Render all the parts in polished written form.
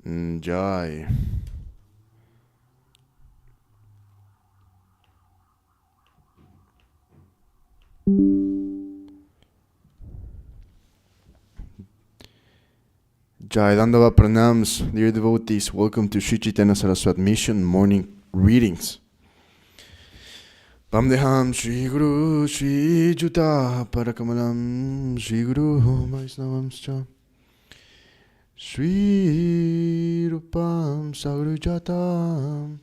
Jaya. Jaya Dandavat pranams, dear devotees. Welcome to Sri Chaitanya Saraswat Mission Morning Readings. Vamdeham Shri Guru Shri Juta Parakamalam Shri Guru Vaisnavamscha Shri Rupam Sagrujata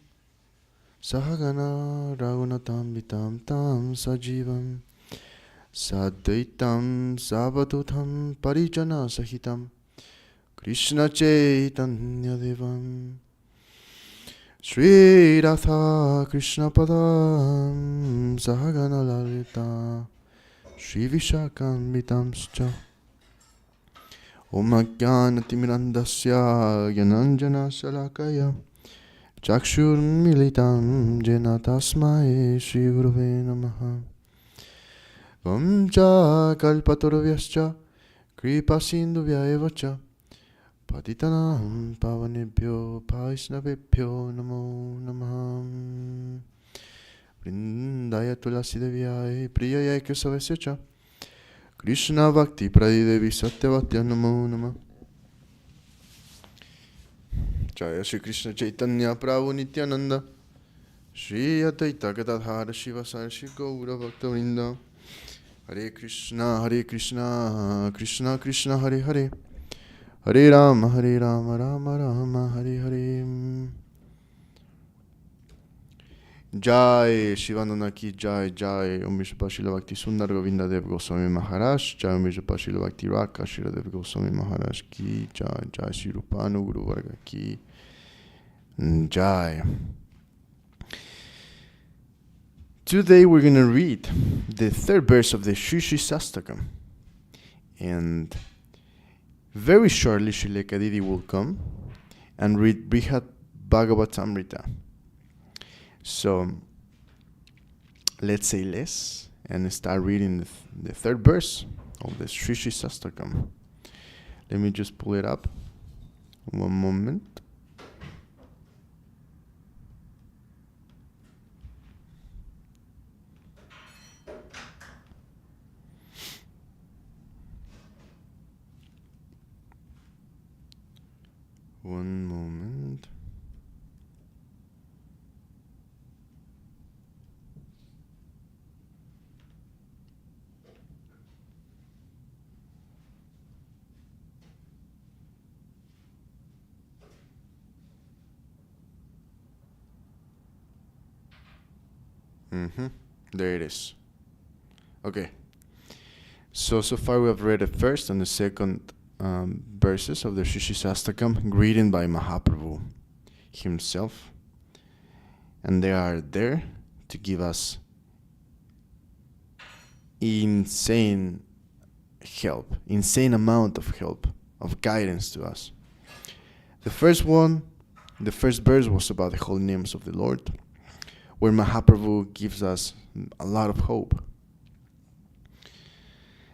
Sahagana Raghunatam Vitam Tam Sajivam Sadvaitam Savatutam Parijana Sahitam Krishna Chaitanya Devam Shri Radha Krishna Padam Sahagana Lalita Shri Vishakam Vitamscha Om Ajnanatimmirandasya Gyananjana Salakaya Chakshur Militam Jena Tasmai Shri Gurave Namaha Vamcha Kalpatarvyascha Kripa Sindhuvya Evacha Patitanam Pavanebhyo Vaishnavebhyo Namo Namaha Vrindaya Tulasi Devyai Priyaya Kesavasya Krishna Bhakti Pradidevi Satyavatya Namo Namaha Jaya Shri Krishna Chaitanya Prabhu Nityananda Shri Advaita Gadadhara Shiva Sarshi Gaura Bhakta-vrinda Hare Krishna Krishna Krishna Hare Hare Hare Rama Rama Rama Hare Hare Jai Shivananda ki Jai Jai Om Vishpa Srila Bhakti Sundar Govinda Dev Goswami Maharaj Jai Om Vishpa Srila Bhakti Raka Srila Dev Goswami Maharaj ki Jai Jai Shri Rupanu Guru Varga ki Jai. Today we're going to read the third verse of the Śikṣāṣṭakam, and very shortly Srila Kadidi will come and read Brihad Bhagavatamrita. So let's say less and start reading the third verse of the Śikṣāṣṭakam. Let me just pull it up. One moment. One moment. There it is. Okay. So far we have read the first and the second verses of the Śikṣāṣṭakam, greeting by Mahaprabhu himself, and they are there to give us insane help, insane amount of help, of guidance to us. The first verse was about the holy names of the Lord, where Mahaprabhu gives us a lot of hope.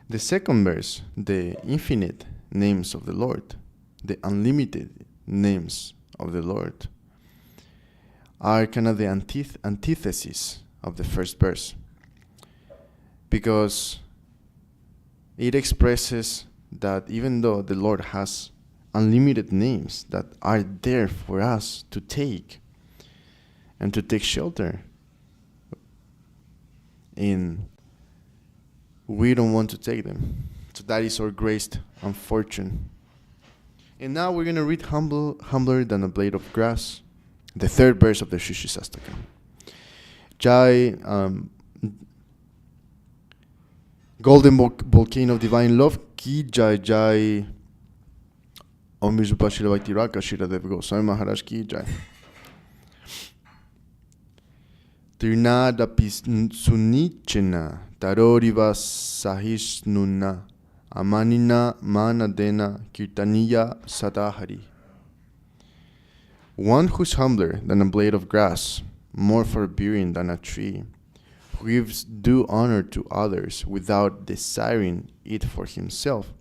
The second verse, the infinite names of the Lord, the unlimited names of the Lord, are kind of the antithesis of the first verse, because it expresses that even though the Lord has unlimited names that are there for us to take and to take shelter in, we don't want to take them. So that is our greatest unfortune. And now we're going to read humbler than a blade of grass, the third verse of the Śikṣāṣṭakam. Jai, golden volcano of divine love, ki Jai Jai. Om Vishpa Srila Bhakti Raka Srila Dev Goswami Maharaj ki Jai. Tirnada Sunichena Taroriva Sahisnuna Amanina Manadena Kirtaniya Sadahari. One who is humbler than a blade of grass, more forbearing than a tree, who gives due honor to others without desiring it for himself,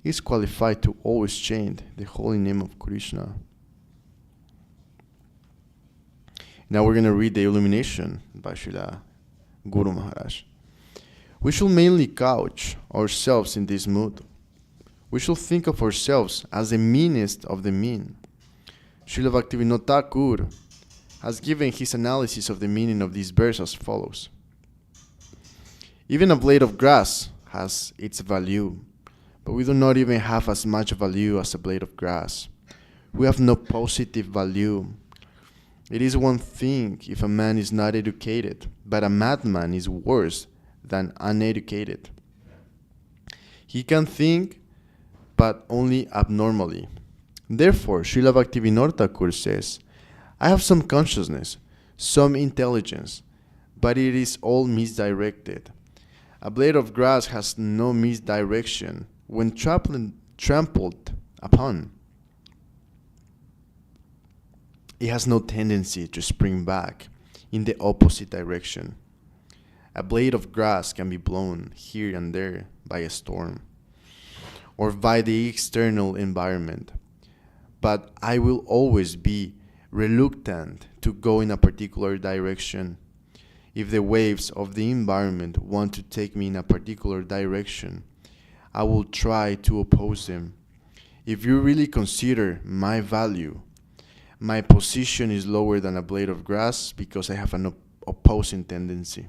is qualified to always chant the holy name of Krishna Now we're going to read the illumination by Srila Guru Maharaj. We should mainly couch ourselves in this mood. We should think of ourselves as the meanest of the mean. Srila Bhaktivinoda Thakur has given his analysis of the meaning of this verse as follows. Even a blade of grass has its value, but we do not even have as much value as a blade of grass. We have no positive value. It is one thing if a man is not educated, but a madman is worse than uneducated. He can think, but only abnormally. Therefore, Srila Bhaktivinoda Thakur says, I have some consciousness, some intelligence, but it is all misdirected. A blade of grass has no misdirection when trampled upon. It has no tendency to spring back in the opposite direction. A blade of grass can be blown here and there by a storm or by the external environment, but I will always be reluctant to go in a particular direction. If the waves of the environment want to take me in a particular direction, I will try to oppose them. If you really consider my value, my position is lower than a blade of grass because I have an opposing tendency.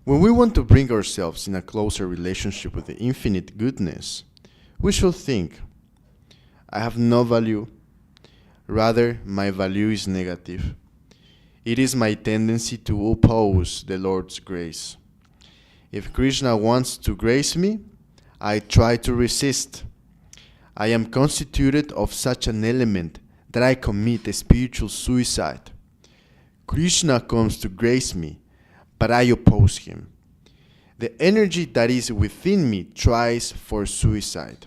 When we want to bring ourselves in a closer relationship with the infinite goodness, we should think, I have no value. Rather, my value is negative. It is my tendency to oppose the Lord's grace. If Krishna wants to grace me, I try to resist. I am constituted of such an element that I commit a spiritual suicide. Krishna comes to grace me, but I oppose him. The energy that is within me tries for suicide.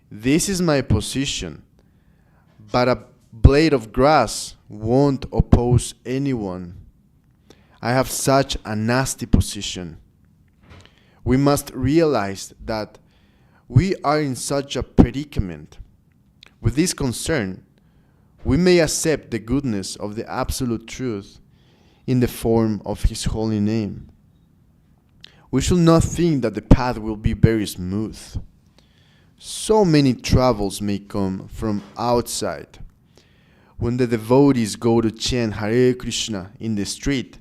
This is my position, but a blade of grass won't oppose anyone. I have such a nasty position. We must realize that we are in such a predicament. With this concern, we may accept the goodness of the absolute truth in the form of His holy name. We should not think that the path will be very smooth. So many troubles may come from outside. When the devotees go to chant Hare Krishna in the street,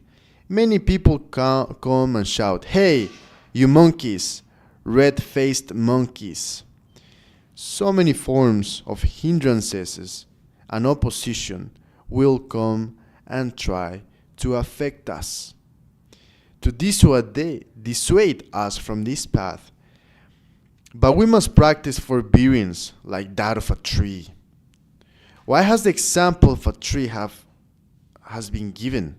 many people come and shout, "Hey, you monkeys, red-faced monkeys." So many forms of hindrances and opposition will come and try to affect us, to dissuade us from this path. But we must practice forbearance like that of a tree. Why has the example of a tree has been given?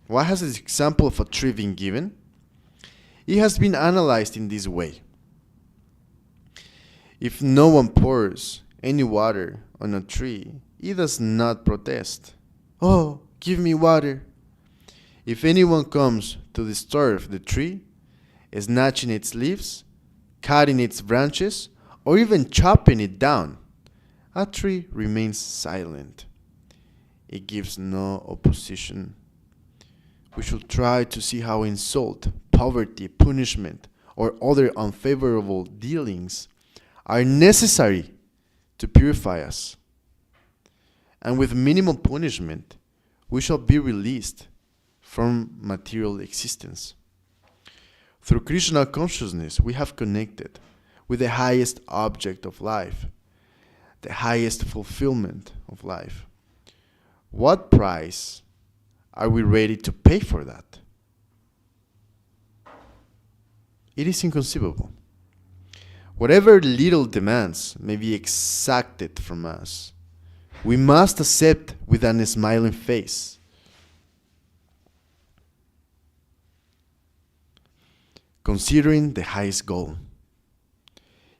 Why has the example of a tree been given? It has been analyzed in this way. If no one pours any water on a tree, it does not protest. "Oh, give me water." If anyone comes to disturb the tree, snatching its leaves, cutting its branches, or even chopping it down, a tree remains silent. It gives no opposition. We should try to see how insult, poverty, punishment, or other unfavorable dealings are necessary to purify us. And with minimal punishment, we shall be released from material existence. Through Krishna consciousness, we have connected with the highest object of life, the highest fulfillment of life. What price are we ready to pay for that? It is inconceivable. Whatever little demands may be exacted from us, we must accept with a smiling face. Considering the highest goal.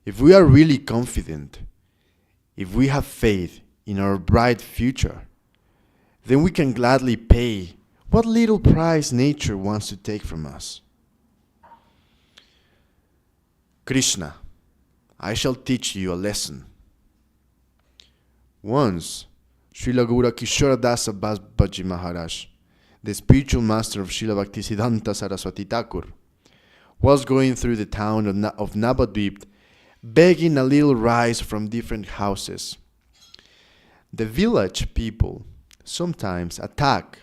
If we are really confident, if we have faith in our bright future, then we can gladly pay what little price nature wants to take from us. Krishna, I shall teach you a lesson. Once, Srila Gaura Kishora Dasa Babaji Maharaj, the spiritual master of Srila Bhaktisiddhanta Saraswati Thakur, was going through the town of Navadvip, begging a little rice from different houses. The village people sometimes attack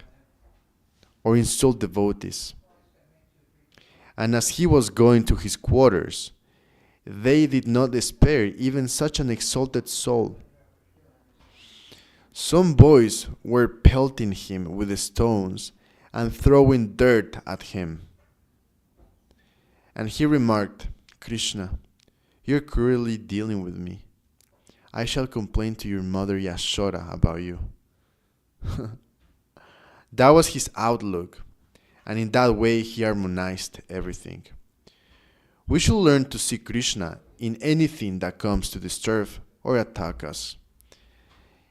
or insult devotees. And as he was going to his quarters, they did not spare even such an exalted soul. Some boys were pelting him with stones and throwing dirt at him. And he remarked, Krishna, you're cruelly dealing with me. I shall complain to your mother Yashoda about you. That was his outlook, and in that way he harmonized everything. We should learn to see Krishna in anything that comes to disturb or attack us.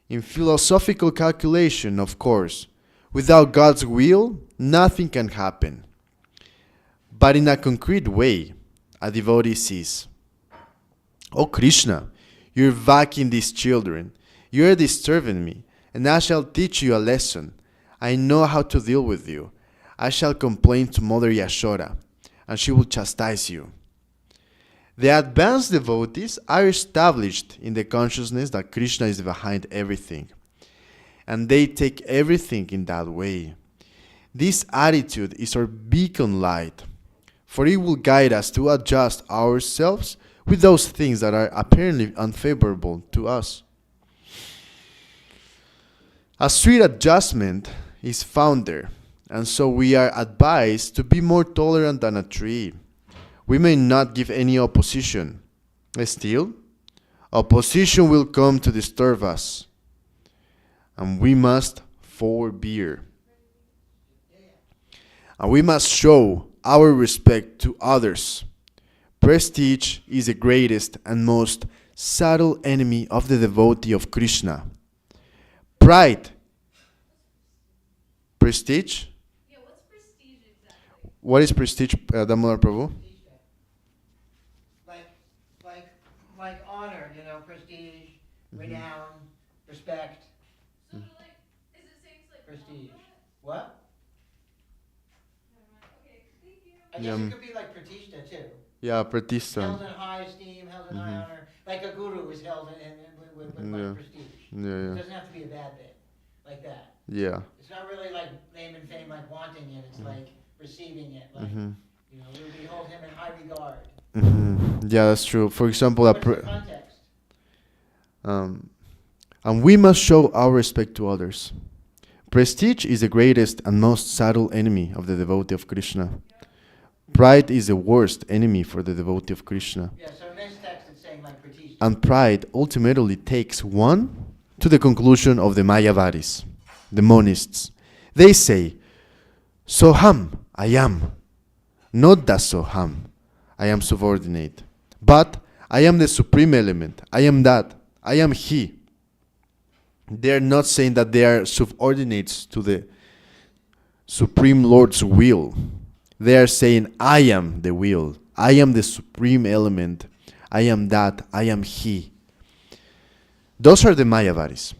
In philosophical calculation, of course, without God's will, nothing can happen. But in a concrete way, a devotee sees, Oh Krishna, you're whacking these children. You're disturbing me, and I shall teach you a lesson. I know how to deal with you. I shall complain to Mother Yashoda, and she will chastise you. The advanced devotees are established in the consciousness that Krishna is behind everything, and they take everything in that way. This attitude is our beacon light, for it will guide us to adjust ourselves with those things that are apparently unfavorable to us. A sweet adjustment is found there, and so we are advised to be more tolerant than a tree. We may not give any opposition. Still, opposition will come to disturb us, and we must forbear. And we must show our respect to others. Prestige is the greatest and most subtle enemy of the devotee of Krishna. Pride. Prestige? Yeah, what's prestige exactly? What is prestige, Damodar Prabhu? Like honor, prestige, renown, respect, So like, is it saying it's like prestige. Dandavat? What? Never mind. Okay, thank you. I guess it could be like pratishtha too. Yeah, Held Pratishtha. in high esteem, held in high honor. Like a guru is held with Yeah. prestige. It Yeah, doesn't have to be a bad thing, like that. yeah. It's not really like name and fame, like wanting it. It's like receiving it. Like, Mm-hmm. we hold him in high regard. Mm-hmm. Yeah, that's true. For example, What's the context? and we must show our respect to others. Prestige is the greatest and most subtle enemy of the devotee of Krishna. Pride is the worst enemy for the devotee of Krishna. Yeah, so in this text it's saying like pratishtha. And pride ultimately takes one to the conclusion of the Mayavadis, the monists. They say, Soham, I am. Not that Soham, I am subordinate. But I am the supreme element. I am that. I am he. They are not saying that they are subordinates to the Supreme Lord's will. They are saying, I am the will. I am the supreme element. I am that. I am he. Those are the Mayavadis.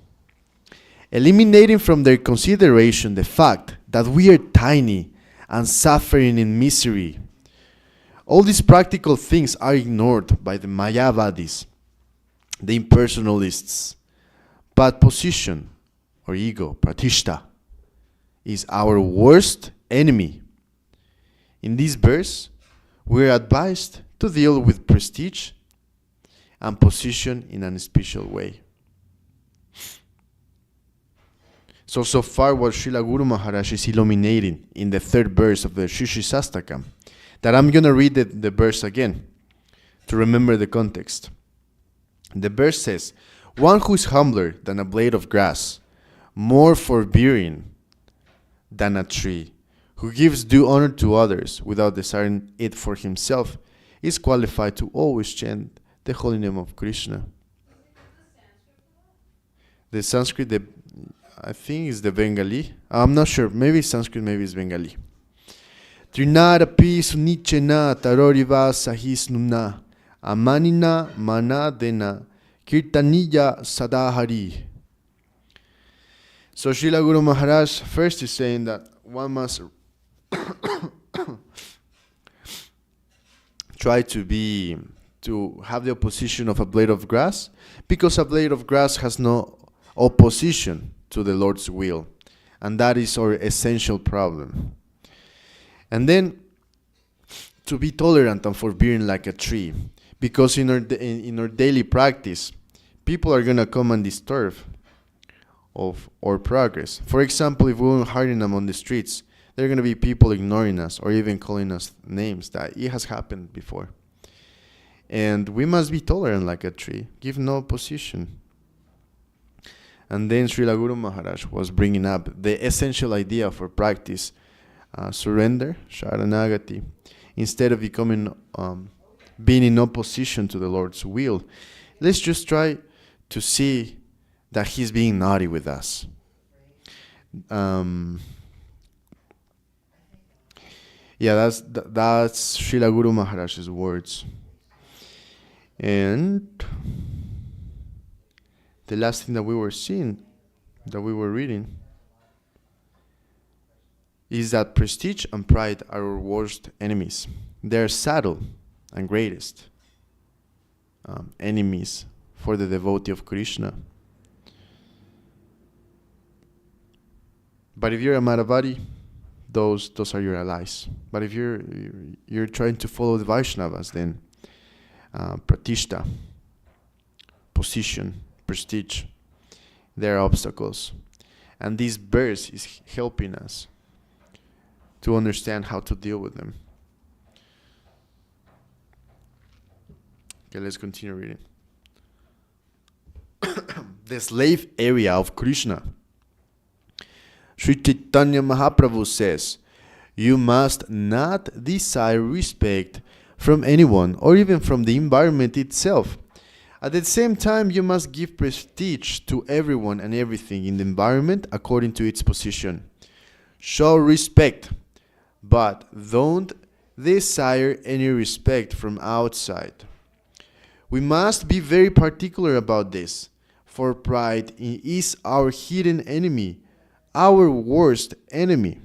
Eliminating from their consideration the fact that we are tiny and suffering in misery. All these practical things are ignored by the Mayavadis, the impersonalists. But position, or ego, pratishtha, is our worst enemy. In this verse, we are advised to deal with prestige and position in a special way. So far what Srila Guru Maharaj is illuminating in the third verse of the Śikṣāṣṭakam, that I'm going to read the verse again to remember the context. The verse says, one who is humbler than a blade of grass, more forbearing than a tree, who gives due honor to others without desiring it for himself, is qualified to always chant the holy name of Krishna. The Sanskrit, I think is the Bengali. I'm not sure. Maybe it's Sanskrit, maybe it's Bengali. Trinarapi sunichena taroriva sahisnuna amanina manadena kirtaniya sadahari. So Srila Guru Maharaj first is saying that one must try to have the opposition of a blade of grass, because a blade of grass has no opposition to the Lord's will, and that is our essential problem. And then to be tolerant and forbearing like a tree, because in our daily practice, people are gonna come and disturb of our progress. For example, if we're hiding them on the streets, there are gonna be people ignoring us or even calling us names. That it has happened before. And we must be tolerant like a tree, give no opposition. And then Srila Guru Maharaj was bringing up the essential idea for practice, surrender, sharanagati, instead of being in opposition to the Lord's will. Let's just try to see that He's being naughty with us. That's Srila Guru Maharaj's words. And the last thing that we were reading, is that prestige and pride are our worst enemies. They are subtle and greatest enemies for the devotee of Krishna. But if you're a Madhavadi, those are your allies. But if you're trying to follow the Vaishnavas, then pratishta, position, prestige, there are obstacles. And this verse is helping us to understand how to deal with them. Okay, let's continue reading. The slave area of Krishna. Sri Chaitanya Mahaprabhu says, you must not desire respect from anyone or even from the environment itself. At the same time, you must give prestige to everyone and everything in the environment according to its position. Show respect, but don't desire any respect from outside. We must be very particular about this, for pride is our hidden enemy, our worst enemy.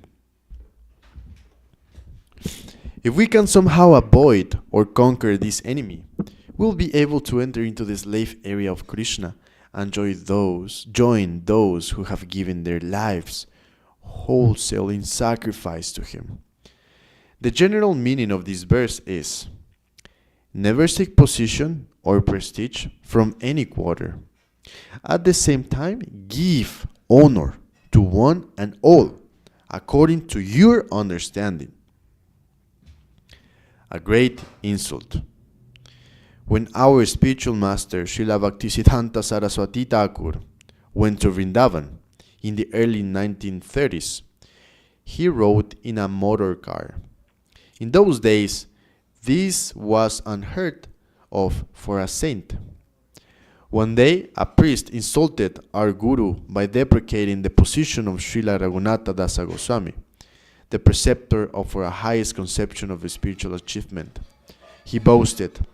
If we can somehow avoid or conquer this enemy, we'll be able to enter into the slave area of Krishna and join those who have given their lives wholesale in sacrifice to Him. The general meaning of this verse is, never seek position or prestige from any quarter. At the same time, give honor to one and all, according to your understanding. A great insult. When our spiritual master, Srila Bhaktisiddhanta Saraswati Thakur, went to Vrindavan in the early 1930s, he rode in a motor car. In those days, this was unheard of for a saint. One day, a priest insulted our Guru by deprecating the position of Srila Raghunatha Dasa Goswami, the preceptor of our highest conception of spiritual achievement. He boasted,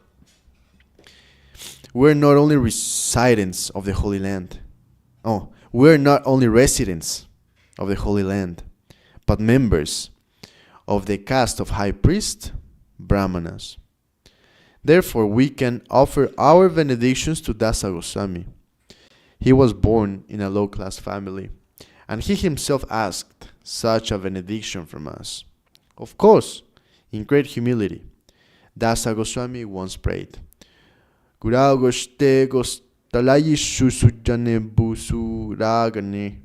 we're not only residents of the Holy Land. We're not only residents of the Holy Land, but members of the caste of high priests, Brahmanas. Therefore, we can offer our benedictions to Dasa Goswami. He was born in a low-class family, and he himself asked such a benediction from us. Of course, in great humility, Dasa Goswami once prayed, Gurau goshte gostalayishu sujane busu ragane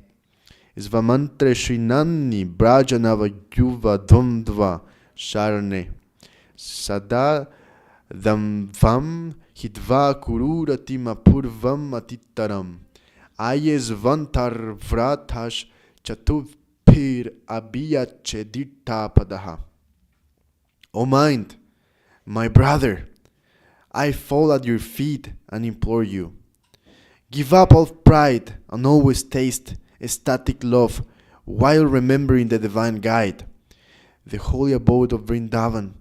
Svamantre Srinani Brajanava Yuva Dhumdva Sharane Sada Damvam Hidva Kururatima Purvam Atitaram Ayes Vantar Vratash Chatupir Abiyache Dita Padaha. O mind, my brother, I fall at your feet and implore you. Give up all pride and always taste ecstatic love while remembering the divine guide, the holy abode of Vrindavan,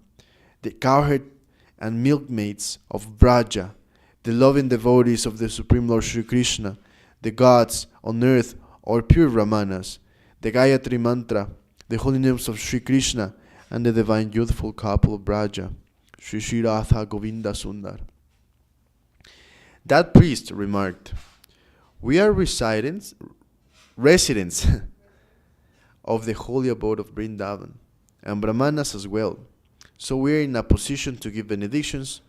the cowherd and milkmaids of Braja, the loving devotees of the Supreme Lord Sri Krishna, the gods on earth or pure Brahmanas, the Gayatri Mantra, the holy names of Sri Krishna, and the divine youthful couple of Braja, Sri Sri Radha Govinda Sundar. That priest remarked, "We are residents of the holy abode of Vrindavan, and Brahmanas as well, so we are in a position to give benedictions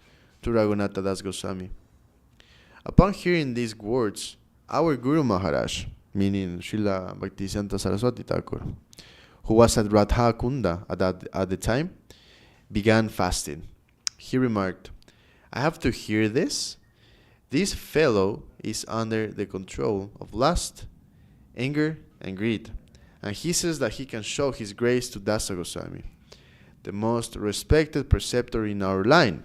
to Raghunatha Das Goswami." Upon hearing these words, our Guru Maharaj, meaning Srila Bhaktisiddhanta Saraswati Thakur, who was at Radha Kunda at the time, began fasting. He remarked, "I have to hear this. This fellow is under the control of lust, anger, and greed, and he says that he can show his grace to Dasa Goswami, the most respected preceptor in our line.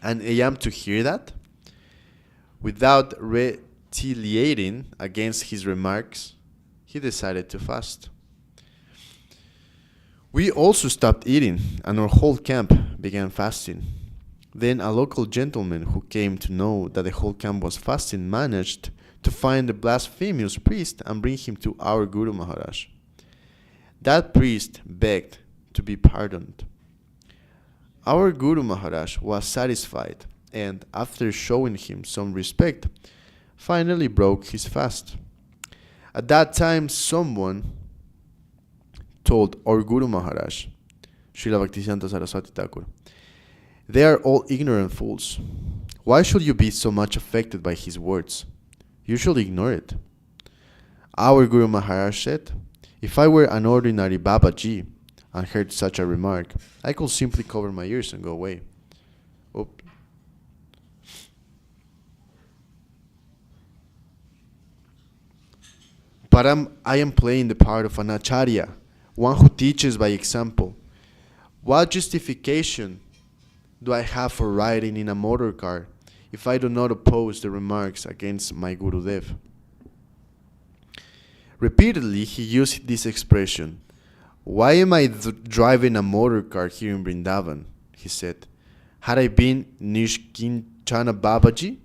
And I am to hear that?" Without retaliating against his remarks, he decided to fast. We also stopped eating, and our whole camp began fasting. Then a local gentleman who came to know that the whole camp was fasting managed to find the blasphemous priest and bring him to our Guru Maharaj. That priest begged to be pardoned. Our Guru Maharaj was satisfied, and after showing him some respect, finally broke his fast. At that time, someone told our Guru Maharaj, Srila Bhaktisiddhanta Saraswati Thakur, "They are all ignorant fools. Why should you be so much affected by his words? You should ignore it." Our Guru Maharaj said, "If I were an ordinary Babaji and heard such a remark, I could simply cover my ears and go away." Oop. But I am playing the part of an acharya, one who teaches by example. What justification do I have for riding in a motor car if I do not oppose the remarks against my Gurudev? Repeatedly, he used this expression, "Why am I driving a motor car here in Vrindavan?" he said. "Had I been Nishkinchana Babaji,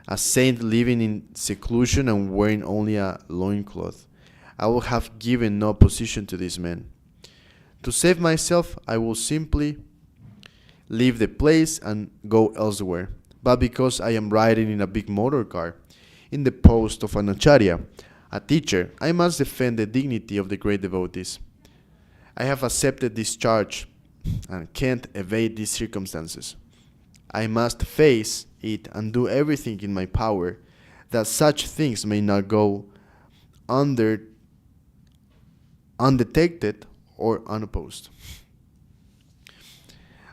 a saint living in seclusion and wearing only a loincloth, I would have given no opposition to this man. To save myself, I will simply leave the place and go elsewhere. But because I am riding in a big motor car, in the post of an acharya, a teacher, I must defend the dignity of the great devotees. I have accepted this charge and can't evade these circumstances. I must face it and do everything in my power that such things may not go undetected or unopposed."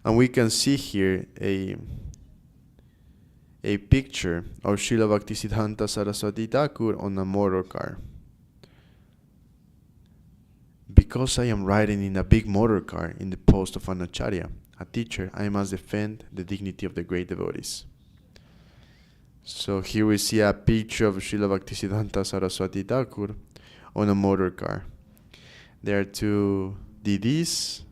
And we can see here a picture of Srila Bhaktisiddhanta Saraswati Thakur on a motor car. Because I am riding in a big motor car in the post of an acharya, a teacher, I must defend the dignity of the great devotees. So here we see a picture of Srila Bhaktisiddhanta Saraswati Thakur on a motor car. There are two DDs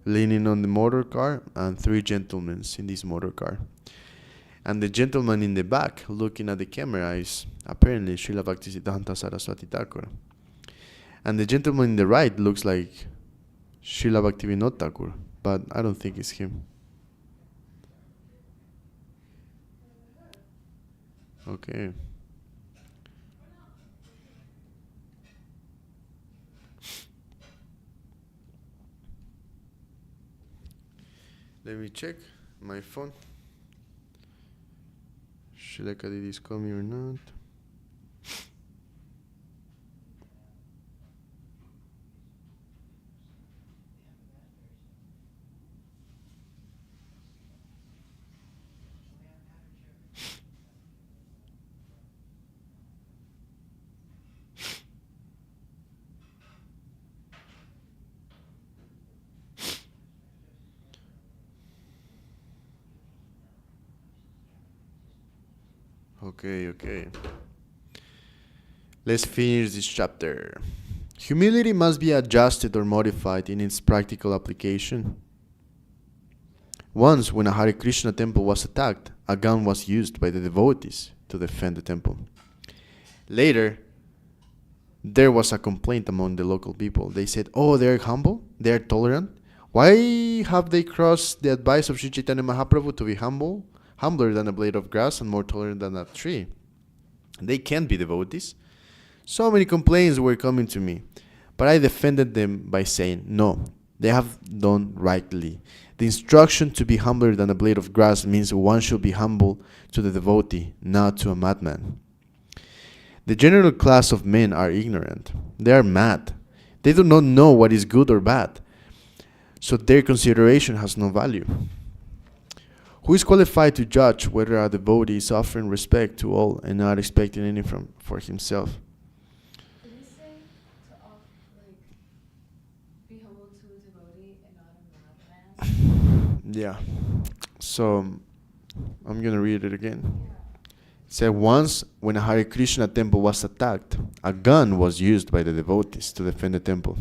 leaning on the motor car and three gentlemen in this motor car. And the gentleman in the back looking at the camera is apparently Srila Bhaktisiddhanta Saraswati Thakur. And the gentleman in the right looks like Srila Bhaktivinoda Thakur, but I don't think it's him. Okay. Let me check my phone. Shilaka Didi is coming or not? Okay. Let's finish this chapter. Humility must be adjusted or modified in its practical application. Once, when a Hare Krishna temple was attacked, a gun was used by the devotees to defend the temple. Later, there was a complaint among the local people. They said, oh, they're humble, they're tolerant. Why have they crossed the advice of Sri Chaitanya Mahaprabhu to be humble, humbler than a blade of grass and more tolerant than a tree? They can't be devotees. So many complaints were coming to me, but I defended them by saying, no, they have done rightly. The instruction to be humbler than a blade of grass means one should be humble to the devotee, not to a madman. The general class of men are ignorant. They are mad. They do not know what is good or bad, so their consideration has no value. Who is qualified to judge whether a devotee is offering respect to all and not expecting any for himself? Did he say to be humble to a devotee and not a madman? Yeah. So I'm going to read it again. It said, once when a Hare Krishna temple was attacked, a gun was used by the devotees to defend the temple.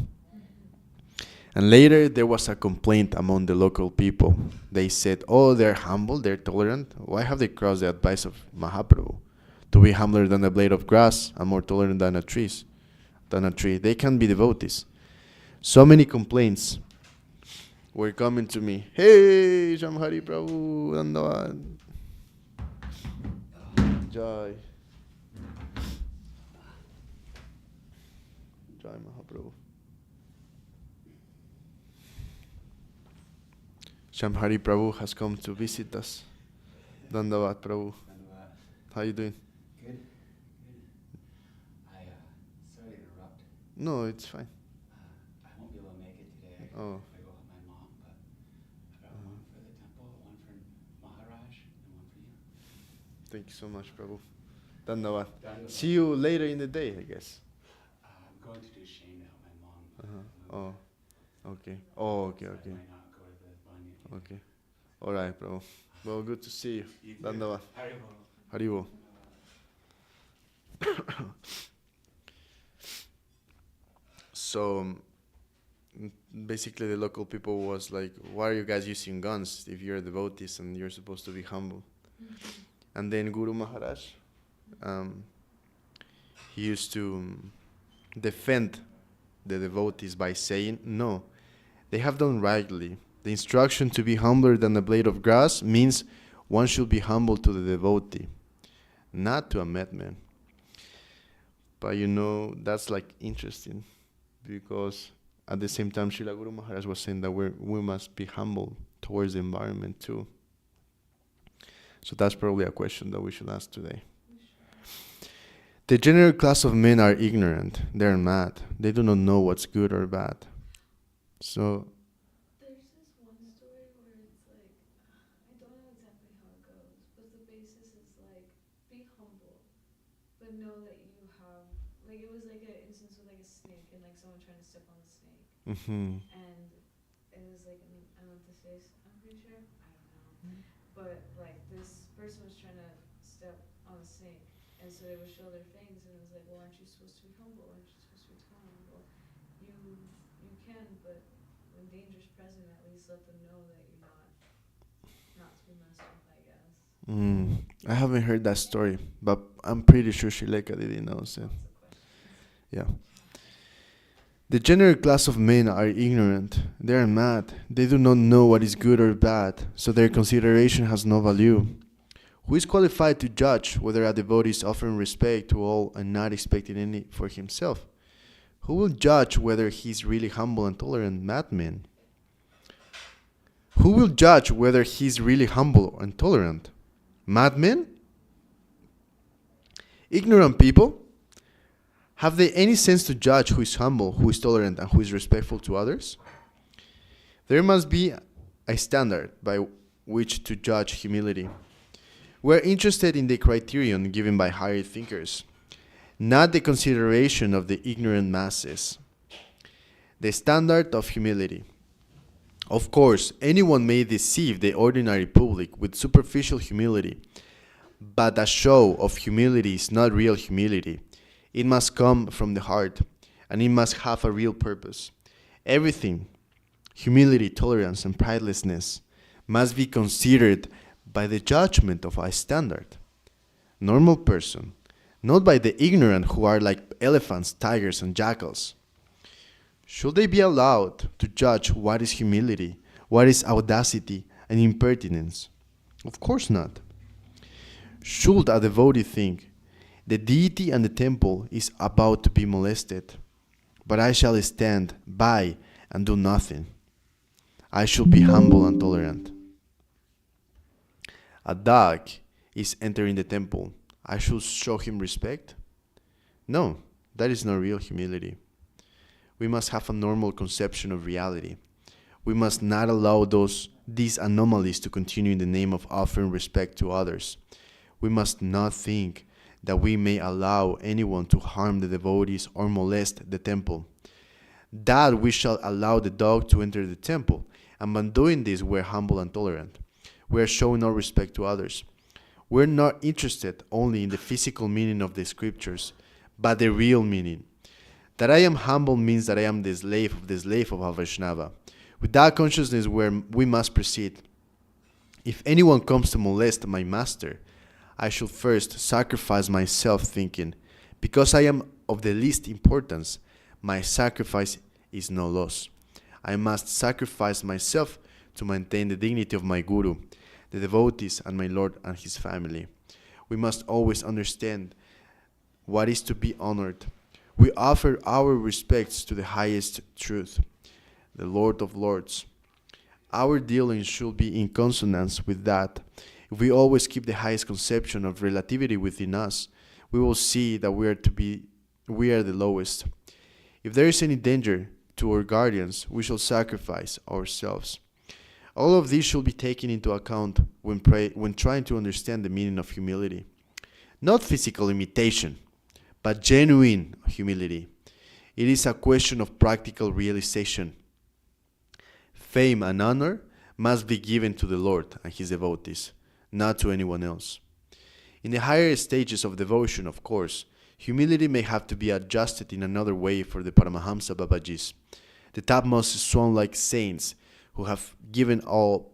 And later there was a complaint among the local people. They said, oh, they're humble, they're tolerant. Why have they crossed the advice of Mahaprabhu to be humbler than a blade of grass and more tolerant than a tree? They can be devotees. So many complaints were coming to me. Hey, Shamhari Prabhu, Dandavat. Jaya. Jaya Mahaprabhu. Shamhari Prabhu has come to visit us. Dandavat Prabhu. Dandavat. How you doing? Good. Good. Sorry to interrupt. No, it's fine. I won't be able to make it today. Oh. I go with my mom, but I got one for the temple, one for Maharaja, and one for you. Thank you so much, Prabhu. Dandavat. Dandavat. See you later in the day, I guess. I'm going to do Shane to help my mom. Oh. Okay. Oh, okay, So I okay. might not go to the bunny. Okay. All right, Prabhu. Well, good to see you. You too. Dandavat. Haribo. Haribo. So, basically the local people was like, why are you guys using guns if you're devotees and you're supposed to be humble? And then Guru Maharaj, he used to defend the devotees by saying, no, they have done rightly. The instruction to be humbler than a blade of grass means one should be humble to the devotee, not to a madman. But that's like interesting, because at the same time Srila Guru Maharaj was saying that we must be humble towards the environment too. So that's probably a question that we should ask today. The general class of men are ignorant. They're mad. They do not know what's good or bad. So There's this one story where it's like, I don't know exactly how it goes, but the basis is like, be humble, but know that you have, like it was like an instance with like a snake and like someone trying to step on the snake. And it was like an antithesis, I'm pretty sure, I don't know. But like this person was trying to step on the snake, and so they would show their fangs, and it was like, well, aren't you supposed to be humble? Aren't you supposed to be tolerant? Well, you can, but when danger's present, at least let them know that you're not to be messed with, I guess. I haven't heard that story, but I'm pretty sure Shileka didn't know. So. Yeah. The general class of men are ignorant. They are mad. They do not know what is good or bad, so their consideration has no value. Who is qualified to judge whether a devotee is offering respect to all and not expecting any for himself? Who will judge whether he is really humble and tolerant? Madman. Who will judge whether he is really humble and tolerant? Madmen? Ignorant people? Have they any sense to judge who is humble, who is tolerant, and who is respectful to others? There must be a standard by which to judge humility. We are interested in the criterion given by higher thinkers, not the consideration of the ignorant masses. The standard of humility. Of course, anyone may deceive the ordinary public with superficial humility, but a show of humility is not real humility. It must come from the heart, and it must have a real purpose. Everything, humility, tolerance, and pridelessness, must be considered by the judgment of a standard. Normal person not by the ignorant who are like elephants, tigers, and jackals. Should they be allowed to judge what is humility, what is audacity, and impertinence? Of course not. Should a devotee think the deity and the temple is about to be molested, but I shall stand by and do nothing? I shall be humble and tolerant. A dog is entering the temple. I should show him respect? No, that is not real humility. We must have a normal conception of reality. We must not allow these anomalies to continue in the name of offering respect to others. We must not think that we may allow anyone to harm the devotees or molest the temple. That we shall allow the dog to enter the temple, and by doing this we are humble and tolerant. We are showing our respect to others. We're not interested only in the physical meaning of the scriptures, but the real meaning. That I am humble means that I am the slave of a Vaishnava. With that consciousness we must proceed. If anyone comes to molest my master, I should first sacrifice myself, thinking, because I am of the least importance, my sacrifice is no loss. I must sacrifice myself to maintain the dignity of my Guru, the devotees, and my Lord and his family. We must always understand what is to be honored. We offer our respects to the highest truth, the Lord of Lords. Our dealings should be in consonance with that. If we always keep the highest conception of relativity within us, we will see that we are the lowest. If there is any danger to our guardians, we shall sacrifice ourselves. All of these should be taken into account when trying to understand the meaning of humility. Not physical imitation, but genuine humility. It is a question of practical realization. Fame and honor must be given to the Lord and his devotees, not to anyone else. In the higher stages of devotion, of course, humility may have to be adjusted in another way for the Paramahamsa Babajis, the topmost swan-like saints who have given all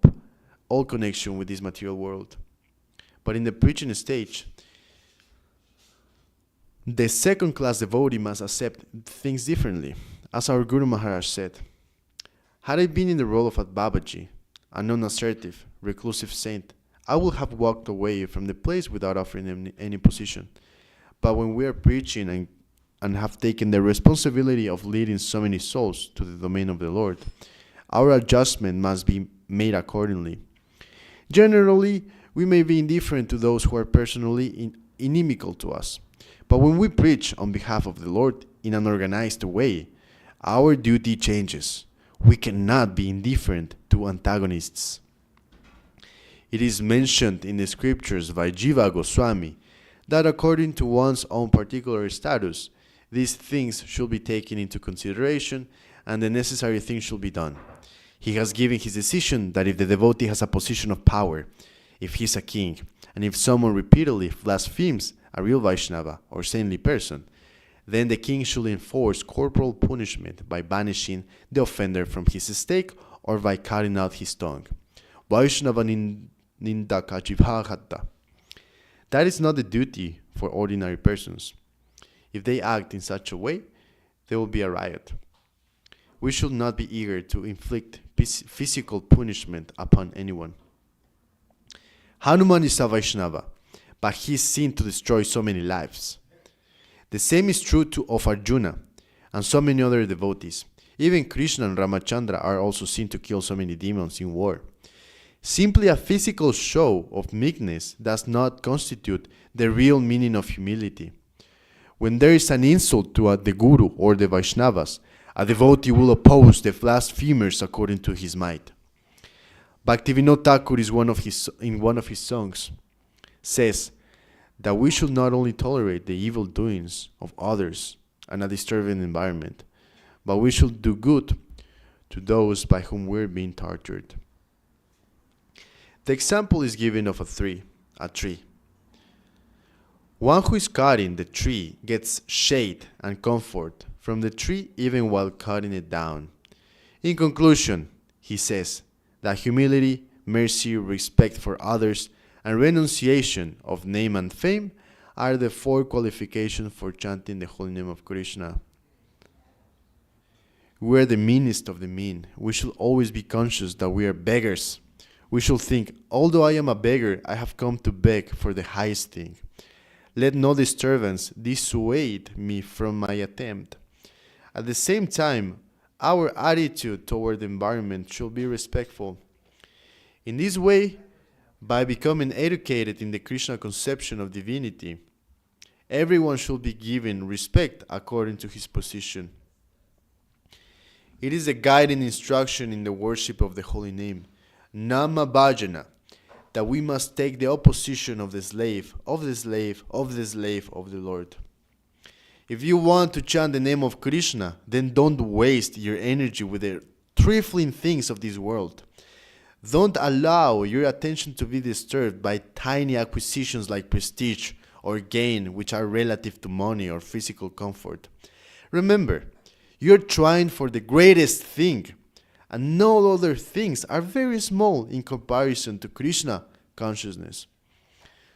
connection with this material world. But in the preaching stage, the second-class devotee must accept things differently. As our Guru Maharaj said, had I been in the role of a Babaji, a non-assertive, reclusive saint, I would have walked away from the place without offering them any position. But when we are preaching and have taken the responsibility of leading so many souls to the domain of the Lord, our adjustment must be made accordingly. Generally, we may be indifferent to those who are personally inimical to us. But when we preach on behalf of the Lord in an organized way, our duty changes. We cannot be indifferent to antagonists. It is mentioned in the scriptures by Jiva Goswami that according to one's own particular status, these things should be taken into consideration and the necessary things should be done. He has given his decision that if the devotee has a position of power, if he is a king, and if someone repeatedly blasphemes a real Vaishnava or saintly person, then the king should enforce corporal punishment by banishing the offender from his stake or by cutting out his tongue. Vaishnava nindaka jivhagata. That is not the duty for ordinary persons. If they act in such a way, there will be a riot. We should not be eager to inflict physical punishment upon anyone. Hanuman is a Vaishnava, but he is seen to destroy so many lives. The same is true of Arjuna and so many other devotees. Even Krishna and Ramachandra are also seen to kill so many demons in war. Simply a physical show of meekness does not constitute the real meaning of humility. When there is an insult to the Guru or the Vaishnavas, a devotee will oppose the blasphemers according to his might. Bhaktivinoda Thakur in one of his songs says that we should not only tolerate the evil doings of others and a disturbing environment, but we should do good to those by whom we're being tortured. The example is given of a tree. One who is cutting the tree gets shade and comfort from the tree even while cutting it down. In conclusion, he says that humility, mercy, respect for others, and renunciation of name and fame are the 4 qualifications for chanting the holy name of Krishna. We are the meanest of the mean. We should always be conscious that we are beggars. We should think, although I am a beggar, I have come to beg for the highest thing. Let no disturbance dissuade me from my attempt. At the same time, our attitude toward the environment should be respectful. In this way, by becoming educated in the Krishna conception of divinity, everyone should be given respect according to his position. It is a guiding instruction in the worship of the holy name, Nama Bhajana, that we must take the opposition of the slave, of the slave, of the slave of the Lord. If you want to chant the name of Krishna, then don't waste your energy with the trifling things of this world. Don't allow your attention to be disturbed by tiny acquisitions like prestige or gain, which are relative to money or physical comfort. Remember, you're trying for the greatest thing, and no other things are very small in comparison to Krishna consciousness.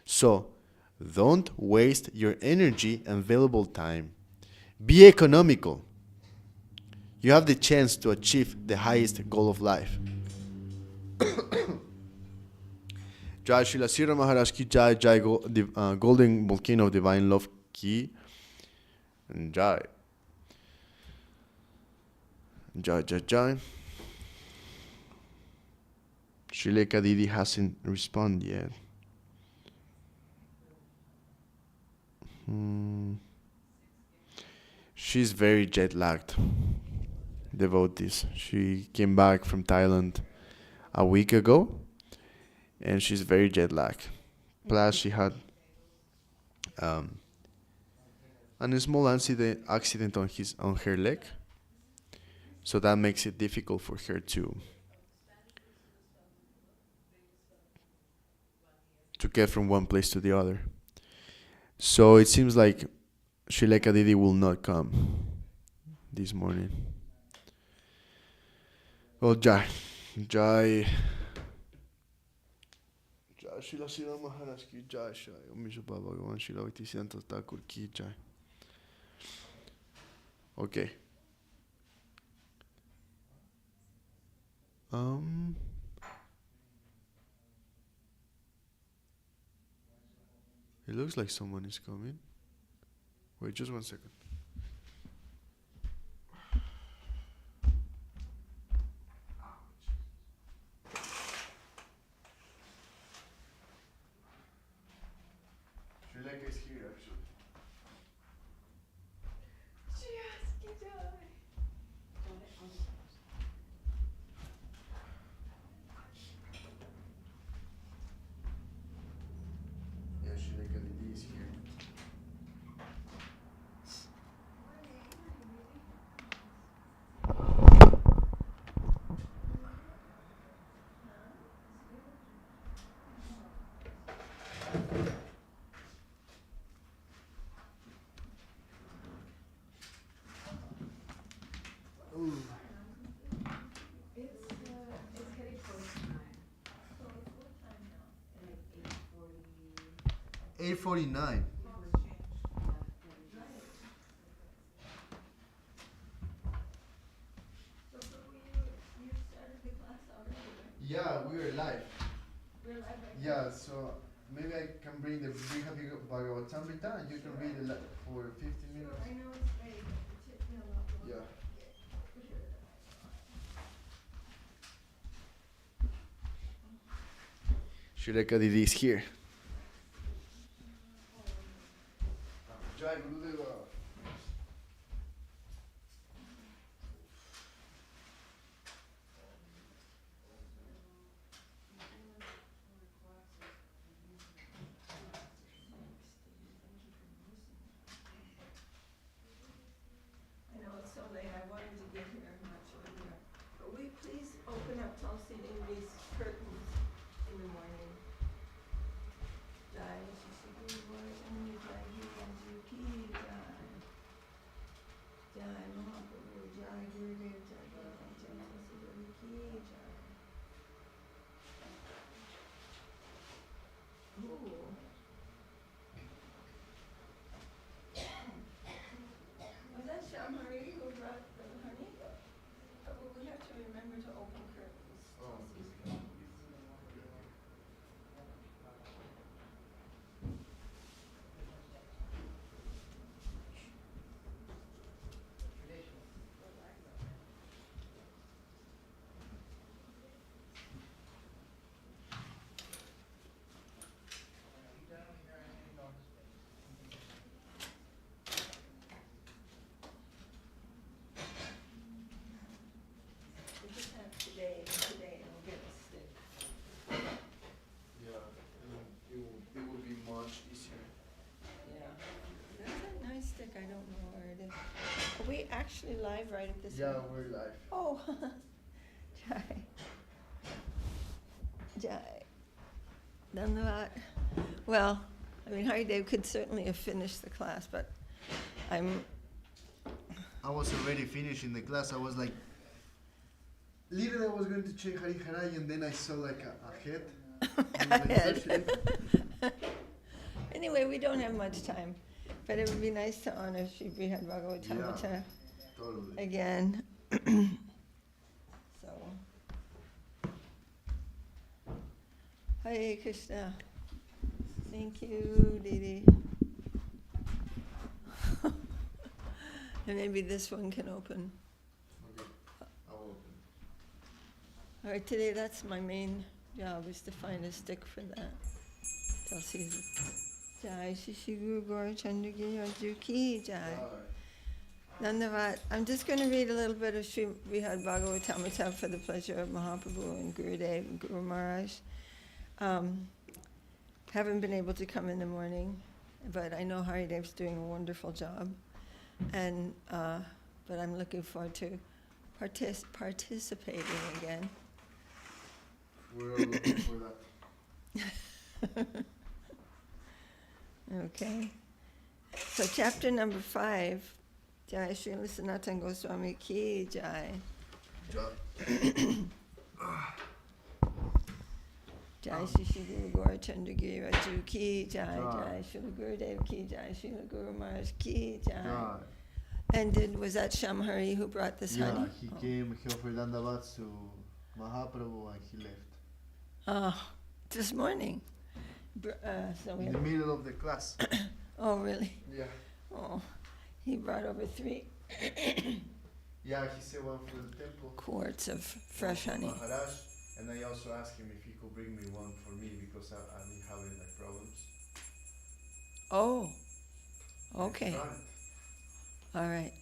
So, don't waste your energy and valuable time. Be economical. You have the chance to achieve the highest goal of life. Jai Srila Srila Maharaj ki Jai, Jai Golden Volcano of Divine Love ki Jai. Jai Jai Jai. Srileka Didi hasn't responded yet. She's very jet lagged. Devotees. She came back from Thailand a week ago, and she's very jet lagged. Plus, she had a small accident on her leg, so that makes it difficult for her to get from one place to the other. So it seems like Srileka Didi will not come this morning. Well, Jai. Jai. Jai Srila Srila Maharaj ki Jai. Om Vishnu Bhagavan Srila Bhaktisiddhanta Thakur ki Jai. Okay. It looks like someone is coming. Wait, just 1 second. Srileka is here, actually. Yeah, Srileka Didi is here. It's getting close to 9. So what time now? Like 8:40. 8:49. So you started the class already, right? Yeah, we are live. We're live right now. Yeah, so maybe I can bring the Brihad Bhagavatamrita and you can read it for 15 minutes. I know it's ready, but it took me a lot longer. Yeah. Srileka Didi is here. Jai Gurudev. I know it's so late, I wanted to get here much earlier. But will you please open up Tulsi Devi's curtains in the morning? actually live right at this Yeah, moment? we're live. Oh, Jai. Jai. Dandavat. Well, I mean, Haridev could certainly have finished the class, but I was already finishing the class. I was like, literally, I was going to check Hari Harai, and then I saw like a head. And I was like, Head. Anyway, we don't have much time, but it would be nice to honor Sri Brihad Bhagavatamrita Totally. again. So, Hare Krishna. Thank you, Didi. And maybe this one can open. Okay, I'll open. All right, today that's my main job, is to find a stick for that. Tell Caesar. Jai Shri Guru Gaura Chandra Raju Ki Jai. Dandavat. I'm just going to read a little bit of Sri Brihad Bhagavatamrita for the pleasure of Mahaprabhu and Gurudev and Guru Maharaj. Haven't been able to come in the morning, but I know Haridev's doing a wonderful job, and but I'm looking forward to participating again. We're all looking for that. Okay. So chapter number 5, Jai Srila Sanatana Goswami Ki Jai. Jai Shri Shri Guru Gaura Chandra Raju Ki Jai. Jai Srila Gurudev Ki Jai. Srila Guru Maharaj Ki Jai. And was that Shamhari who brought this honey? Yeah, he came, he offered Dandavat to Mahaprabhu, and he left. Oh, this morning. So we In the middle of the class. Oh, really? Yeah. Oh, he brought over 3 Yeah, he said one for the temple. quarts of fresh one for honey. Maharaj, and I also asked him if he could bring me one for me because I've been having like problems. Oh, okay. Tried. All right.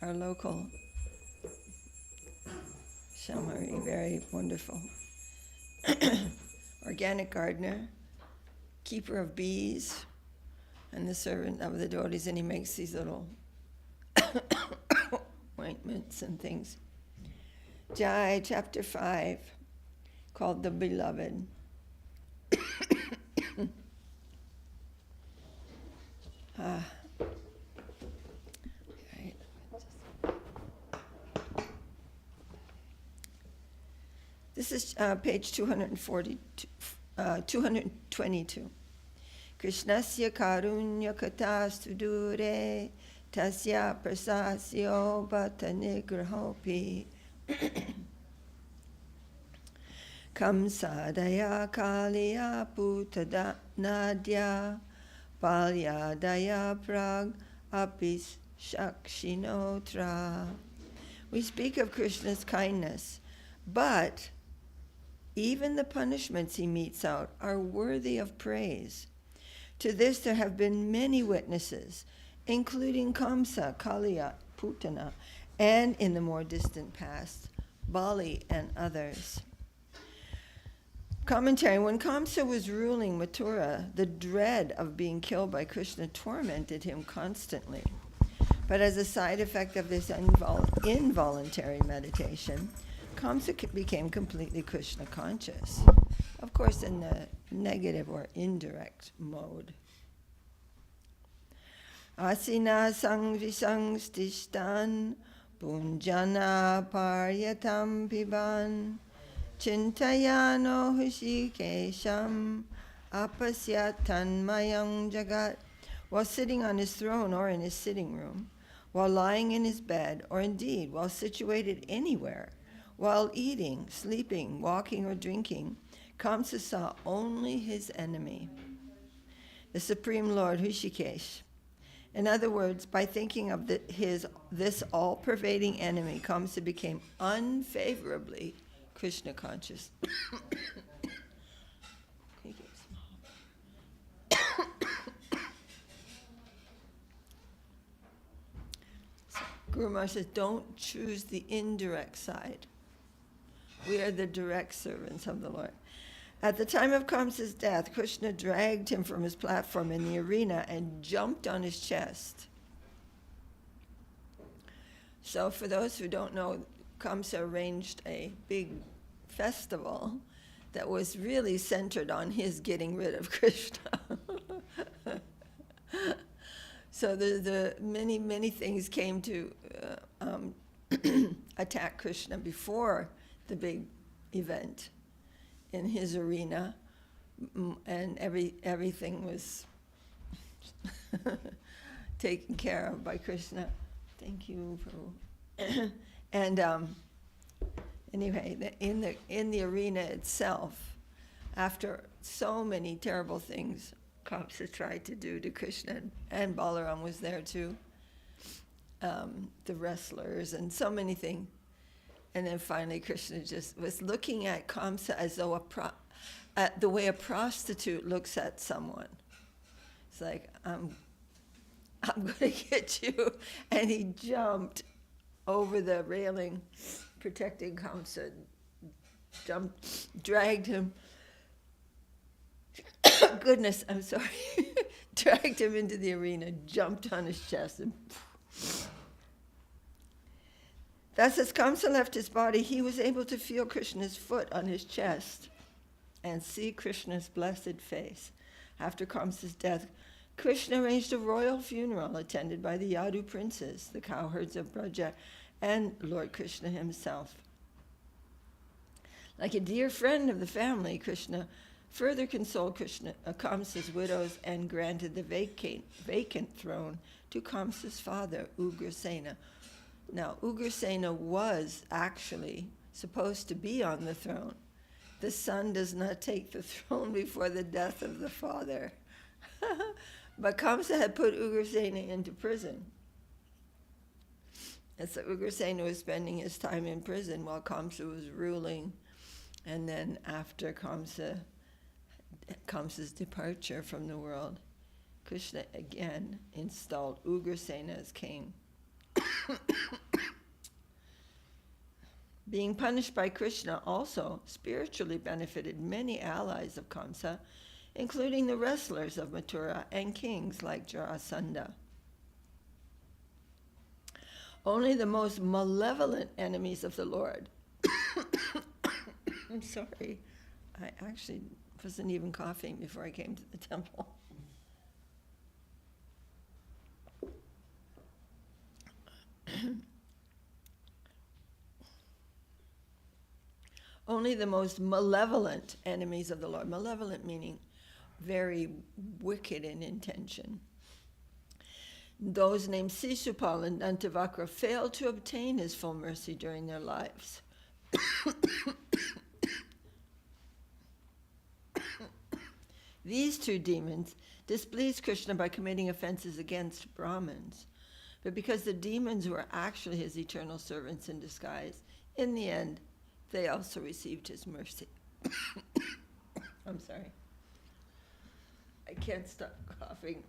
Our local Shamari, very wonderful. Organic gardener, keeper of bees, and the servant of the devotees, and he makes these little ointments and things. Jai, chapter 5, called The Beloved. This is page 222. Krishnasya karunya katastu dure tasya prasasyo bhata nigrahopi kamsadaya kaliya putada nadya palyadaya prag apis shakshinotra. We speak of Krishna's kindness, but even the punishments he metes out are worthy of praise. To this there have been many witnesses, including Kamsa, Kaliya, Putana, and in the more distant past, Bali and others. Commentary: when Kamsa was ruling Mathura, the dread of being killed by Krishna tormented him constantly. But as a side effect of this involuntary meditation, Kamsa became completely Krishna conscious, of course in the negative or indirect mode. Asina sangrisang stishtan punjana paryatam piban chintayano hushikesham apasyatan mayang jagat. While sitting on his throne or in his sitting room, while lying in his bed, or indeed while situated anywhere, while eating, sleeping, walking, or drinking, Kamsa saw only his enemy, the Supreme Lord Hrishikesh. In other words, by thinking of this all-pervading enemy, Kamsa became unfavorably Krishna conscious. Guru Maharaj says, don't choose the indirect side. We are the direct servants of the Lord. At the time of Kamsa's death, Krishna dragged him from his platform in the arena and jumped on his chest. So for those who don't know, Kamsa arranged a big festival that was really centered on his getting rid of Krishna. So the many things came to attack Krishna before the big event in his arena, and everything was taken care of by Krishna. Thank you, Prabhu. And anyway, in the arena itself, after so many terrible things Kamsa tried to do to Krishna, and Balaram was there too, the wrestlers and so many things. And then finally Krishna just was looking at Kamsa as though the way a prostitute looks at someone. It's like, I'm going to get you. And he jumped over the railing, protecting Kamsa, dragged him. Goodness, I'm sorry. Dragged him into the arena, jumped on his chest, and thus, as Kamsa left his body, he was able to feel Krishna's foot on his chest and see Krishna's blessed face. After Kamsa's death, Krishna arranged a royal funeral attended by the Yadu princes, the cowherds of Braja, and Lord Krishna himself. Like a dear friend of the family, Krishna further consoled Kamsa's widows and granted the vacant throne to Kamsa's father, Ugrasena. Now, Ugrasena was actually supposed to be on the throne. The son does not take the throne before the death of the father. But Kamsa had put Ugrasena into prison. And so Ugrasena was spending his time in prison while Kamsa was ruling. And then after Kamsa's departure from the world, Krishna again installed Ugrasena as king. Being punished by Krishna also spiritually benefited many allies of Kamsa, including the wrestlers of Mathura and kings like Jarasandha. Only the most malevolent enemies of the Lord. I'm sorry, I actually wasn't even coughing before I came to the temple. Only the most malevolent enemies of the Lord, malevolent meaning very wicked in intention. Those named Sisupal and Dantavakra failed to obtain his full mercy during their lives. These two demons displeased Krishna by committing offenses against Brahmins. But because the demons were actually his eternal servants in disguise, in the end, they also received his mercy. I'm sorry. I can't stop coughing.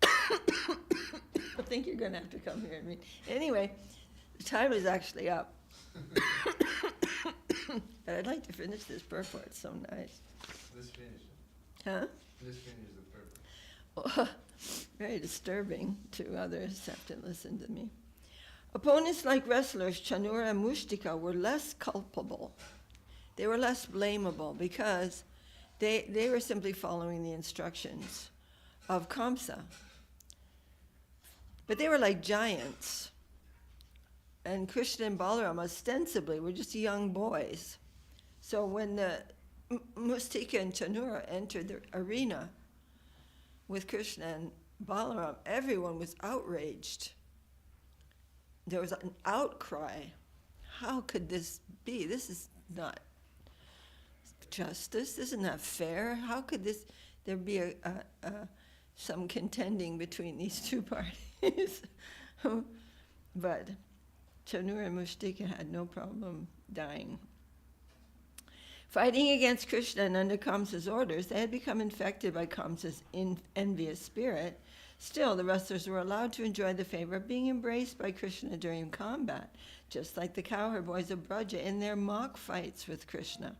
I think you're going to have to come here and read. Anyway, the time is actually up. But I'd like to finish this purport. It's so nice. Let's finish it. Huh? Let's finish the purport. Well, very disturbing to others have to listen to me. Opponents like wrestlers Chanura and Mushtika were less culpable. They were less blamable because they were simply following the instructions of Kamsa. But they were like giants. And Krishna and Balaram ostensibly were just young boys. So when the Mustika and Chanura entered the arena with Krishna and Balaram, everyone was outraged. There was an outcry. How could this be? This is not justice. This is not fair. How could there be some contending between these two parties? But Chanura and Mustika had no problem dying. Fighting against Krishna and under Kamsa's orders, they had become infected by Kamsa's envious spirit. Still, the wrestlers were allowed to enjoy the favor of being embraced by Krishna during combat, just like the cowherd boys of Braja in their mock fights with Krishna.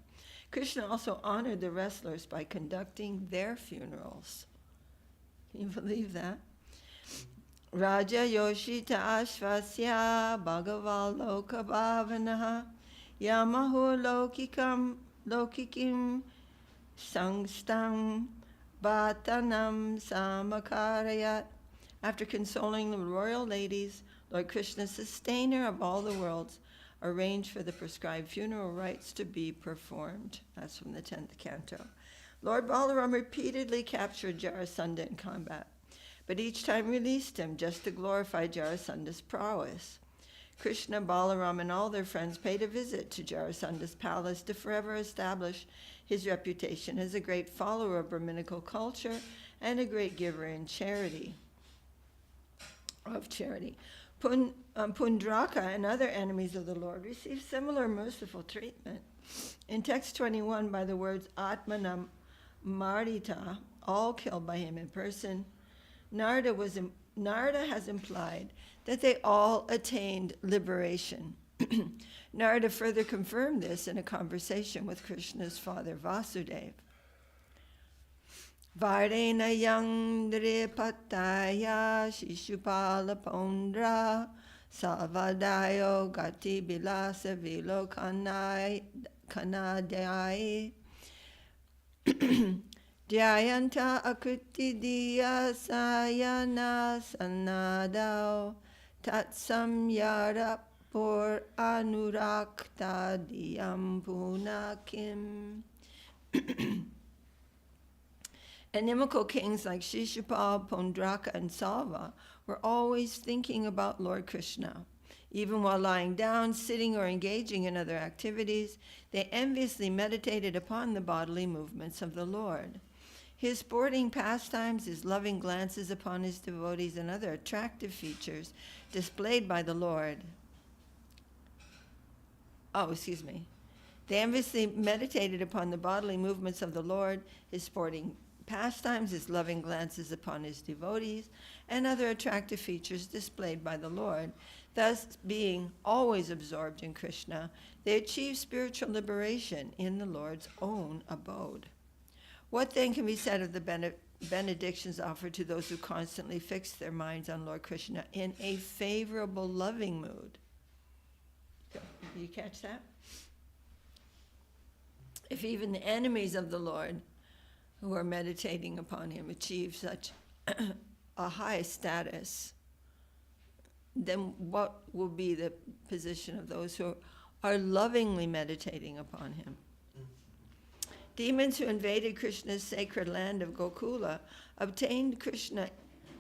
Krishna also honored the wrestlers by conducting their funerals. Can you believe that? Raja Yoshita Ashvasya Bhagavaloka Bhavanaha Yamahu Lokikim Sangstam Bhatanam Samakarayat. After consoling the royal ladies, Lord Krishna, sustainer of all the worlds, arranged for the prescribed funeral rites to be performed. That's from the 10th canto. Lord Balaram repeatedly captured Jarasandha in combat, but each time released him just to glorify Jarasandha's prowess. Krishna, Balaram, and all their friends paid a visit to Jarasandha's palace to forever establish his reputation as a great follower of Brahminical culture and a great giver in charity. Pundraka and other enemies of the Lord received similar merciful treatment. In text 21, by the words Atmanam Marita, all killed by him in person, Narada has implied that they all attained liberation. Narada further confirmed this in a conversation with Krishna's father Vasudeva. Varena yang dripataya shishupala pondra salvadayo gati bilasa vilo kanadai Jayanta akuti diya sayana sanadao tatsam yara por anurakta diyam punakim. Inimical kings like Shishupal, Pondraka, and Salva were always thinking about Lord Krishna. Even while lying down, sitting, or engaging in other activities, they enviously meditated upon the bodily movements of the Lord. His sporting pastimes, his loving glances upon his devotees, and other attractive features displayed by the Lord. They enviously meditated upon the bodily movements of the Lord, his sporting pastimes, his loving glances upon his devotees, and other attractive features displayed by the Lord. Thus, being always absorbed in Krishna, they achieve spiritual liberation in the Lord's own abode. What then can be said of the benedictions offered to those who constantly fix their minds on Lord Krishna in a favorable, loving mood? You catch that? If even the enemies of the Lord who are meditating upon him achieve such a high status, then what will be the position of those who are lovingly meditating upon him? Demons who invaded Krishna's sacred land of Gokula obtained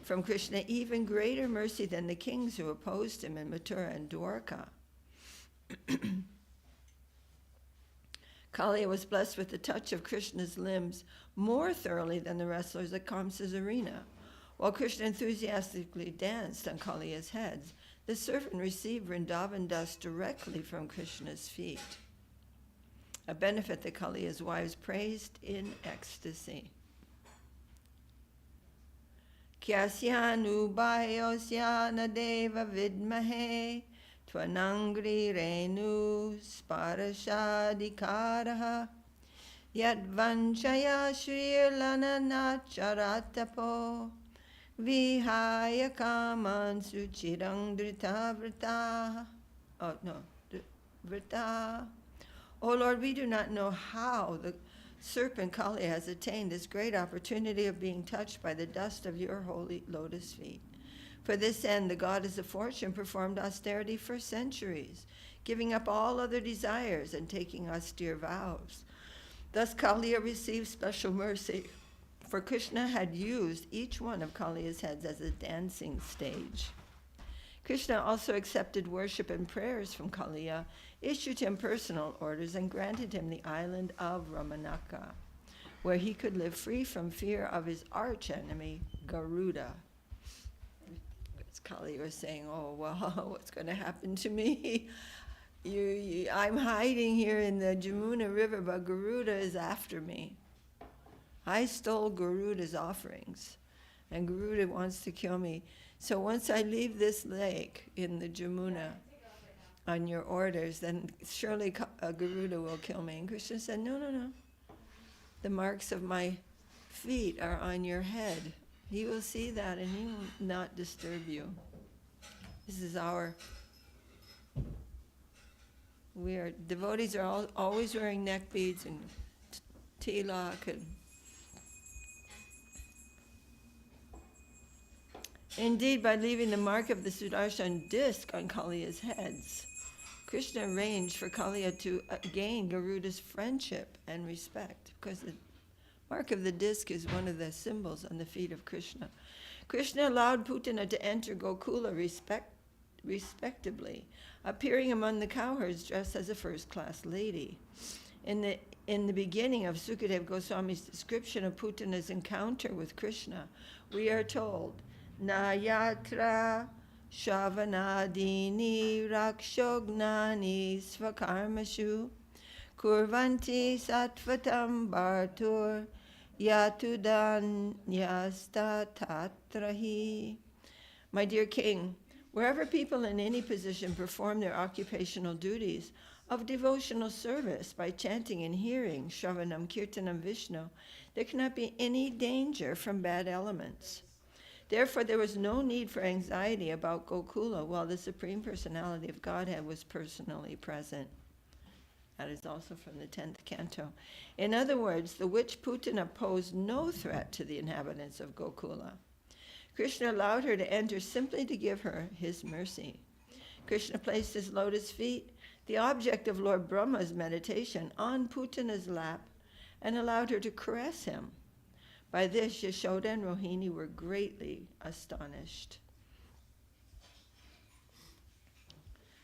from Krishna even greater mercy than the kings who opposed him in Mathura and Dwarka. Kaliya was blessed with the touch of Krishna's limbs more thoroughly than the wrestlers at Kamsa's arena. While Krishna enthusiastically danced on Kaliya's heads, the servant received Vrindavan dust directly from Krishna's feet, a benefit that Kaliya's wives praised in ecstasy. Kyasyanubhayosya nadeva vidmahe Tvanangri renu sparashadikaraha Yadvanchaya shrirlana nacharatapo Vihaya kaman suchirang drita vrita. Vrita. Oh Lord, we do not know how the serpent Kali has attained this great opportunity of being touched by the dust of your holy lotus feet. For this end, the goddess of fortune performed austerity for centuries, giving up all other desires and taking austere vows. Thus, Kaliya received special mercy, for Krishna had used each one of Kaliya's heads as a dancing stage. Krishna also accepted worship and prayers from Kaliya, issued him personal orders, and granted him the island of Ramanaka, where he could live free from fear of his archenemy, Garuda. Kali was saying, oh, well, what's going to happen to me? I'm hiding here in the Jamuna River, but Garuda is after me. I stole Garuda's offerings, and Garuda wants to kill me. So once I leave this lake in the Jamuna on your orders, then surely Garuda will kill me. And Krishna said, no. The marks of my feet are on your head. He will see that and he will not disturb you. This is devotees are always wearing neck beads and tilak. Indeed, by leaving the mark of the Sudarshan disc on Kaliya's heads, Krishna arranged for Kaliya to gain Garuda's friendship and respect, because the mark of the disc is one of the symbols on the feet of Krishna. Krishna allowed Putana to enter Gokula respectably, appearing among the cowherds dressed as a first-class lady. In the beginning of Sukadeva Goswami's description of Putana's encounter with Krishna, we are told, Nayatra Shavanadini Rakshognani Svakarmashu Kurvanti Sattvatam Bhartur Yatudan Yastatatrahi. My dear king, wherever people in any position perform their occupational duties of devotional service by chanting and hearing Shravanam Kirtanam Vishnu, there cannot be any danger from bad elements. Therefore, there was no need for anxiety about Gokula while the Supreme Personality of Godhead was personally present. That is also from the 10th canto. In other words, the witch Putana posed no threat to the inhabitants of Gokula. Krishna allowed her to enter simply to give her his mercy. Krishna placed his lotus feet, the object of Lord Brahma's meditation, on Putana's lap and allowed her to caress him. By this, Yashoda and Rohini were greatly astonished.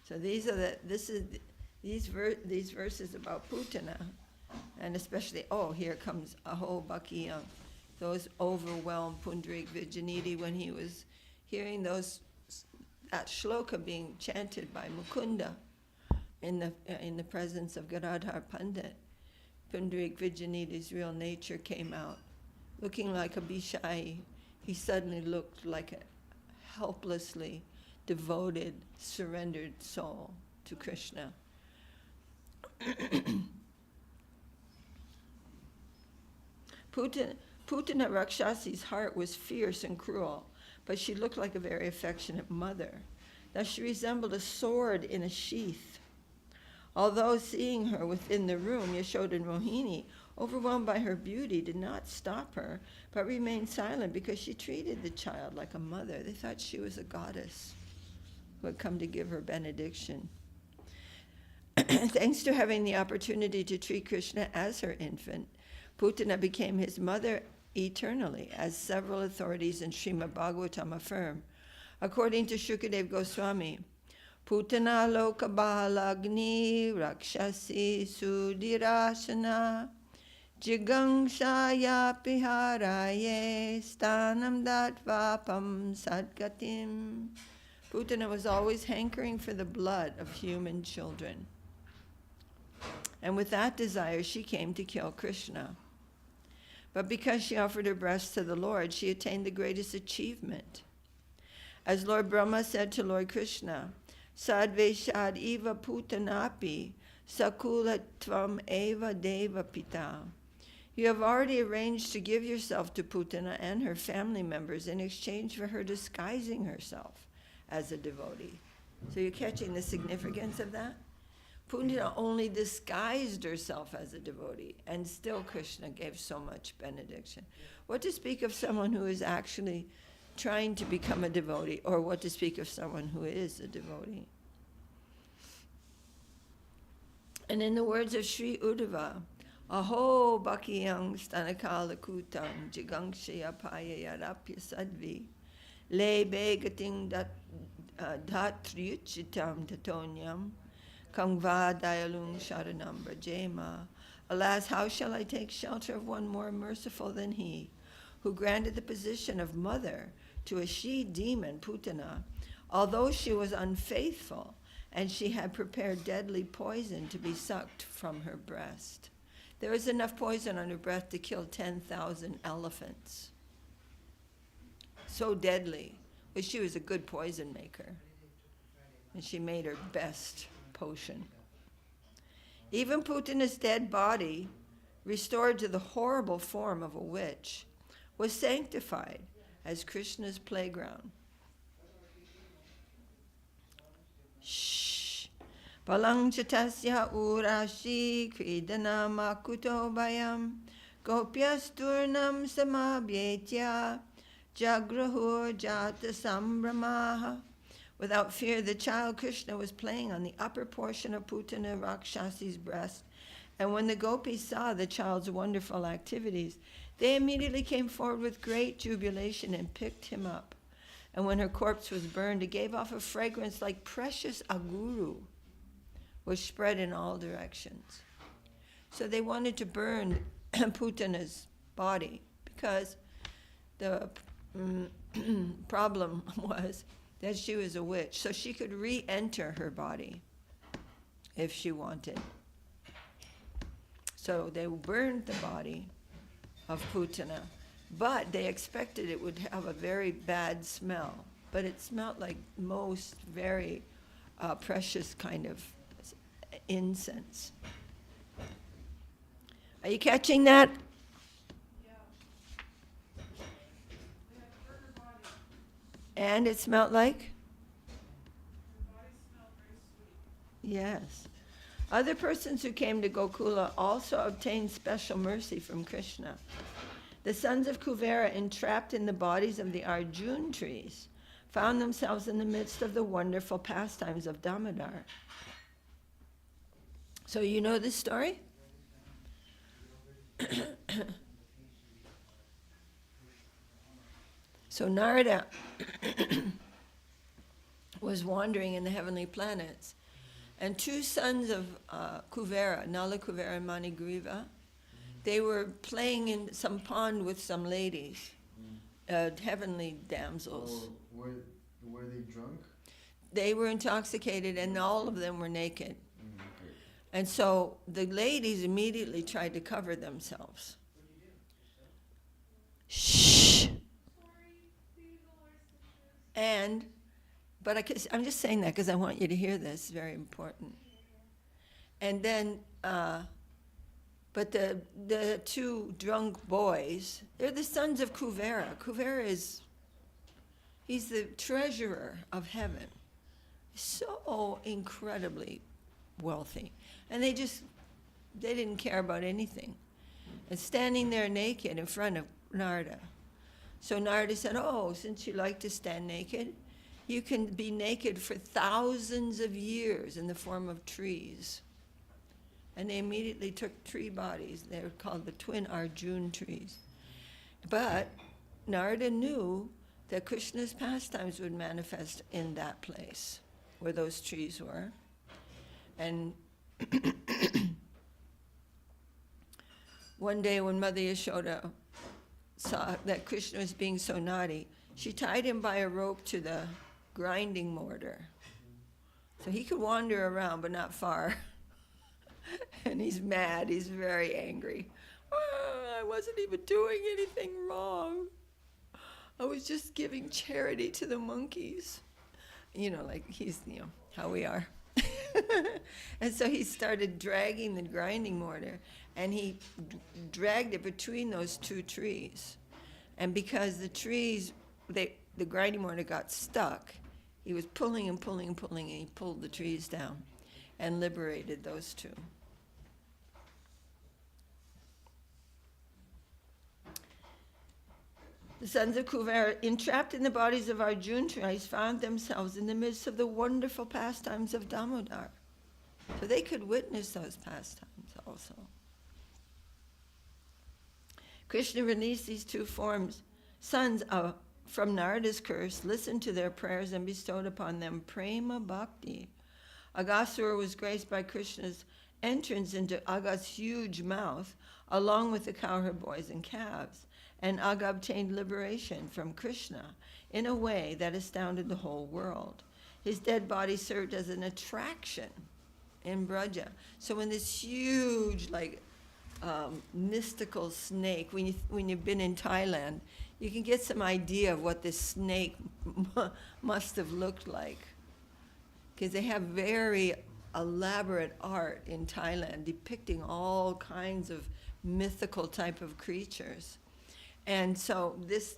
So these verses about Putana, and especially, here comes Aho Bhakya, those overwhelmed Pundarik Vijayanidhi when he was hearing that shloka being chanted by Mukunda in the presence of Gadadhar Pandit. Pundarik Vijayanidhi's real nature came out. Looking like a Bishai, he suddenly looked like a helplessly devoted, surrendered soul to Krishna. Putana Rakshasi's heart was fierce and cruel, but she looked like a very affectionate mother. Thus she resembled a sword in a sheath. Although seeing her within the room, Yashoda and Rohini, overwhelmed by her beauty, did not stop her, but remained silent because she treated the child like a mother. They thought she was a goddess who had come to give her benediction. Thanks to having the opportunity to treat Krishna as her infant, Putana became his mother eternally, as several authorities in Srimad Bhagavatam affirm. According to Shukadeva Goswami, Putana loka balagni rakshasi sudirasana jigangsaya piharaye stanam datvapam sadgatim. Putana was always hankering for the blood of human children. And with that desire, she came to kill Krishna. But because she offered her breast to the Lord, she attained the greatest achievement. As Lord Brahma said to Lord Krishna, Sadveshad eva putanapi sakulatvam eva deva pita. You have already arranged to give yourself to Putana and her family members in exchange for her disguising herself as a devotee. So you're catching the significance of that? Putana only disguised herself as a devotee, and still Krishna gave so much benediction. What to speak of someone who is actually trying to become a devotee, or what to speak of someone who is a devotee? And in the words of Sri Uddhava, Aho bhakiyang stanakala kutam jigangshaya paya yarapya sadvi le begating datryuchitam tatonyam kangva dayalung sharanam brajema. Alas, how shall I take shelter of one more merciful than he, who granted the position of mother to a she-demon, Putana, although she was unfaithful, and she had prepared deadly poison to be sucked from her breast. There was enough poison on her breath to kill 10,000 elephants. So deadly. But she was a good poison maker, and she made her best potion. Even Putana's dead body, restored to the horrible form of a witch, was sanctified as Krishna's playground. Shh. Palang chatasya urashi kridana makuto bayam gopyas turnam samabhyetya jagrahur jata sambramaha. Without fear, the child Krishna was playing on the upper portion of Putana Rakshasi's breast. And when the gopis saw the child's wonderful activities, they immediately came forward with great jubilation and picked him up. And when her corpse was burned, it gave off a fragrance like precious aguru, which spread in all directions. So they wanted to burn Putana's body because the problem was that she was a witch, so she could re-enter her body if she wanted. So they burned the body of Putana, but they expected it would have a very bad smell. But it smelled like most very precious kind of incense. Are you catching that? And it smelled like? Yes. Other persons who came to Gokula also obtained special mercy from Krishna. The sons of Kuvera, entrapped in the bodies of the Arjun trees, found themselves in the midst of the wonderful pastimes of Damodar. So you know this story? So Narada was wandering in the heavenly planets, and two sons of Kuvera, Nala Kuvera and Manigriva, they were playing in some pond with some ladies, heavenly damsels. Were they drunk? They were intoxicated, and all of them were naked. And so the ladies immediately tried to cover themselves. Shh. But I'm just saying that because I want you to hear this. It's very important. And then, but the two drunk boys, they're the sons of Kuvera. Kuvera he's the treasurer of heaven. So incredibly wealthy. And they didn't care about anything. And standing there naked in front of Narada. So Narada said, since you like to stand naked, you can be naked for thousands of years in the form of trees. And they immediately took tree bodies. They were called the twin Arjun trees. But Narada knew that Krishna's pastimes would manifest in that place where those trees were. And one day when Mother Yashoda saw that Krishna was being so naughty, she tied him by a rope to the grinding mortar. So he could wander around, but not far. And he's mad, he's very angry. I wasn't even doing anything wrong. I was just giving charity to the monkeys. Like how we are. And so he started dragging the grinding mortar, and he dragged it between those two trees. And because the trees, the grinding mortar got stuck, he was pulling and pulling and pulling, and he pulled the trees down and liberated those two. The sons of Kuvera, entrapped in the bodies of Arjun trees, found themselves in the midst of the wonderful pastimes of Damodar. So they could witness those pastimes also. Krishna released these two sons from Narada's curse, listened to their prayers, and bestowed upon them prema bhakti. Aghasura was graced by Krishna's entrance into Agha's huge mouth, along with the cowherd boys and calves. And Agha obtained liberation from Krishna in a way that astounded the whole world. His dead body served as an attraction in Braja. So when this huge, mystical snake, when you've been in Thailand, you can get some idea of what this snake must have looked like. Because they have very elaborate art in Thailand depicting all kinds of mythical type of creatures. And so this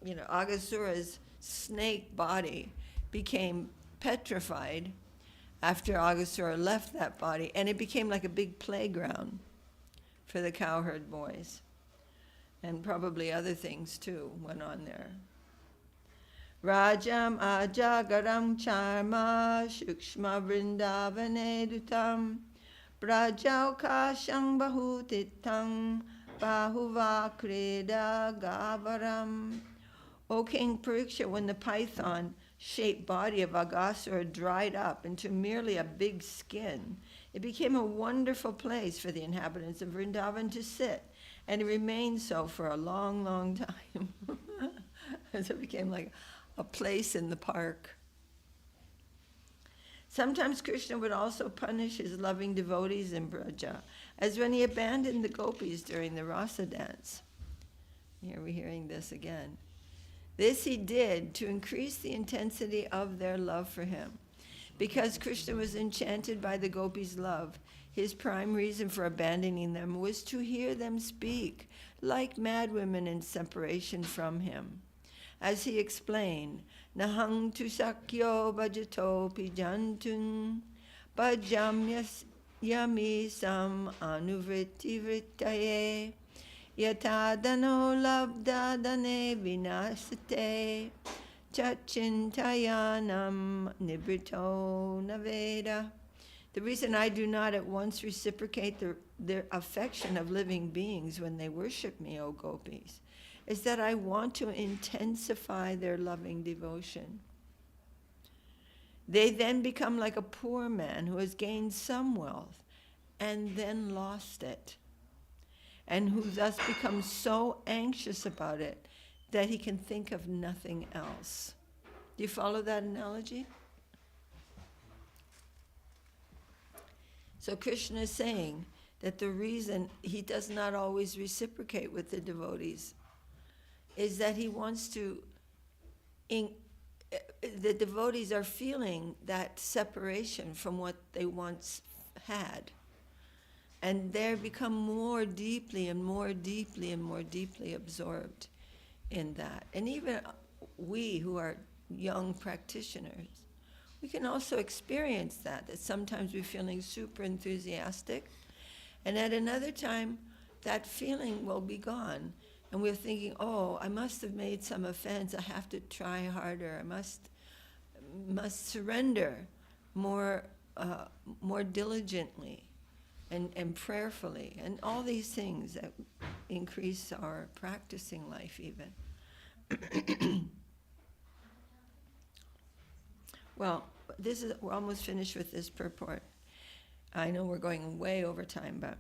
Aghasura's snake body became petrified after Aghasura left that body, and it became like a big playground for the cowherd boys. And probably other things too went on there. Rajam ajagaram charma shukshma vrindavane dutam brajau kashang bahutitam bahuva kreda gavaram. O King Parikshit, when the python-shaped body of Aghasura dried up into merely a big skin, it became a wonderful place for the inhabitants of Vrindavan to sit, and it remained so for a long, long time. So it became like a place in the park. Sometimes Krishna would also punish his loving devotees in Braja, as when he abandoned the gopis during the rasa dance. Here we're hearing this again. This he did to increase the intensity of their love for him. Because Krishna was enchanted by the gopis' love, his prime reason for abandoning them was to hear them speak like mad women in separation from him. As he explained, Nahang tu sakyo bhajato pijantung bhajam yami sam anuvriti vritaye yatadano labdadane vinasate chachintayanam nibrito naveda. The reason I do not at once reciprocate their affection of living beings when they worship me, O gopis, is that I want to intensify their loving devotion. They then become like a poor man who has gained some wealth and then lost it, and who thus becomes so anxious about it that he can think of nothing else. Do you follow that analogy? So Krishna is saying that the reason he does not always reciprocate with the devotees is that he wants to, the devotees are feeling that separation from what they once had. And they become more deeply and more deeply and more deeply absorbed in that. And even we who are young practitioners, we can also experience that sometimes we're feeling super enthusiastic, and at another time that feeling will be gone. And we're thinking, oh, I must have made some offense. I have to try harder. I must surrender more diligently and prayerfully. And all these things that increase our practicing life even. Well, we're almost finished with this purport. I know we're going way over time, but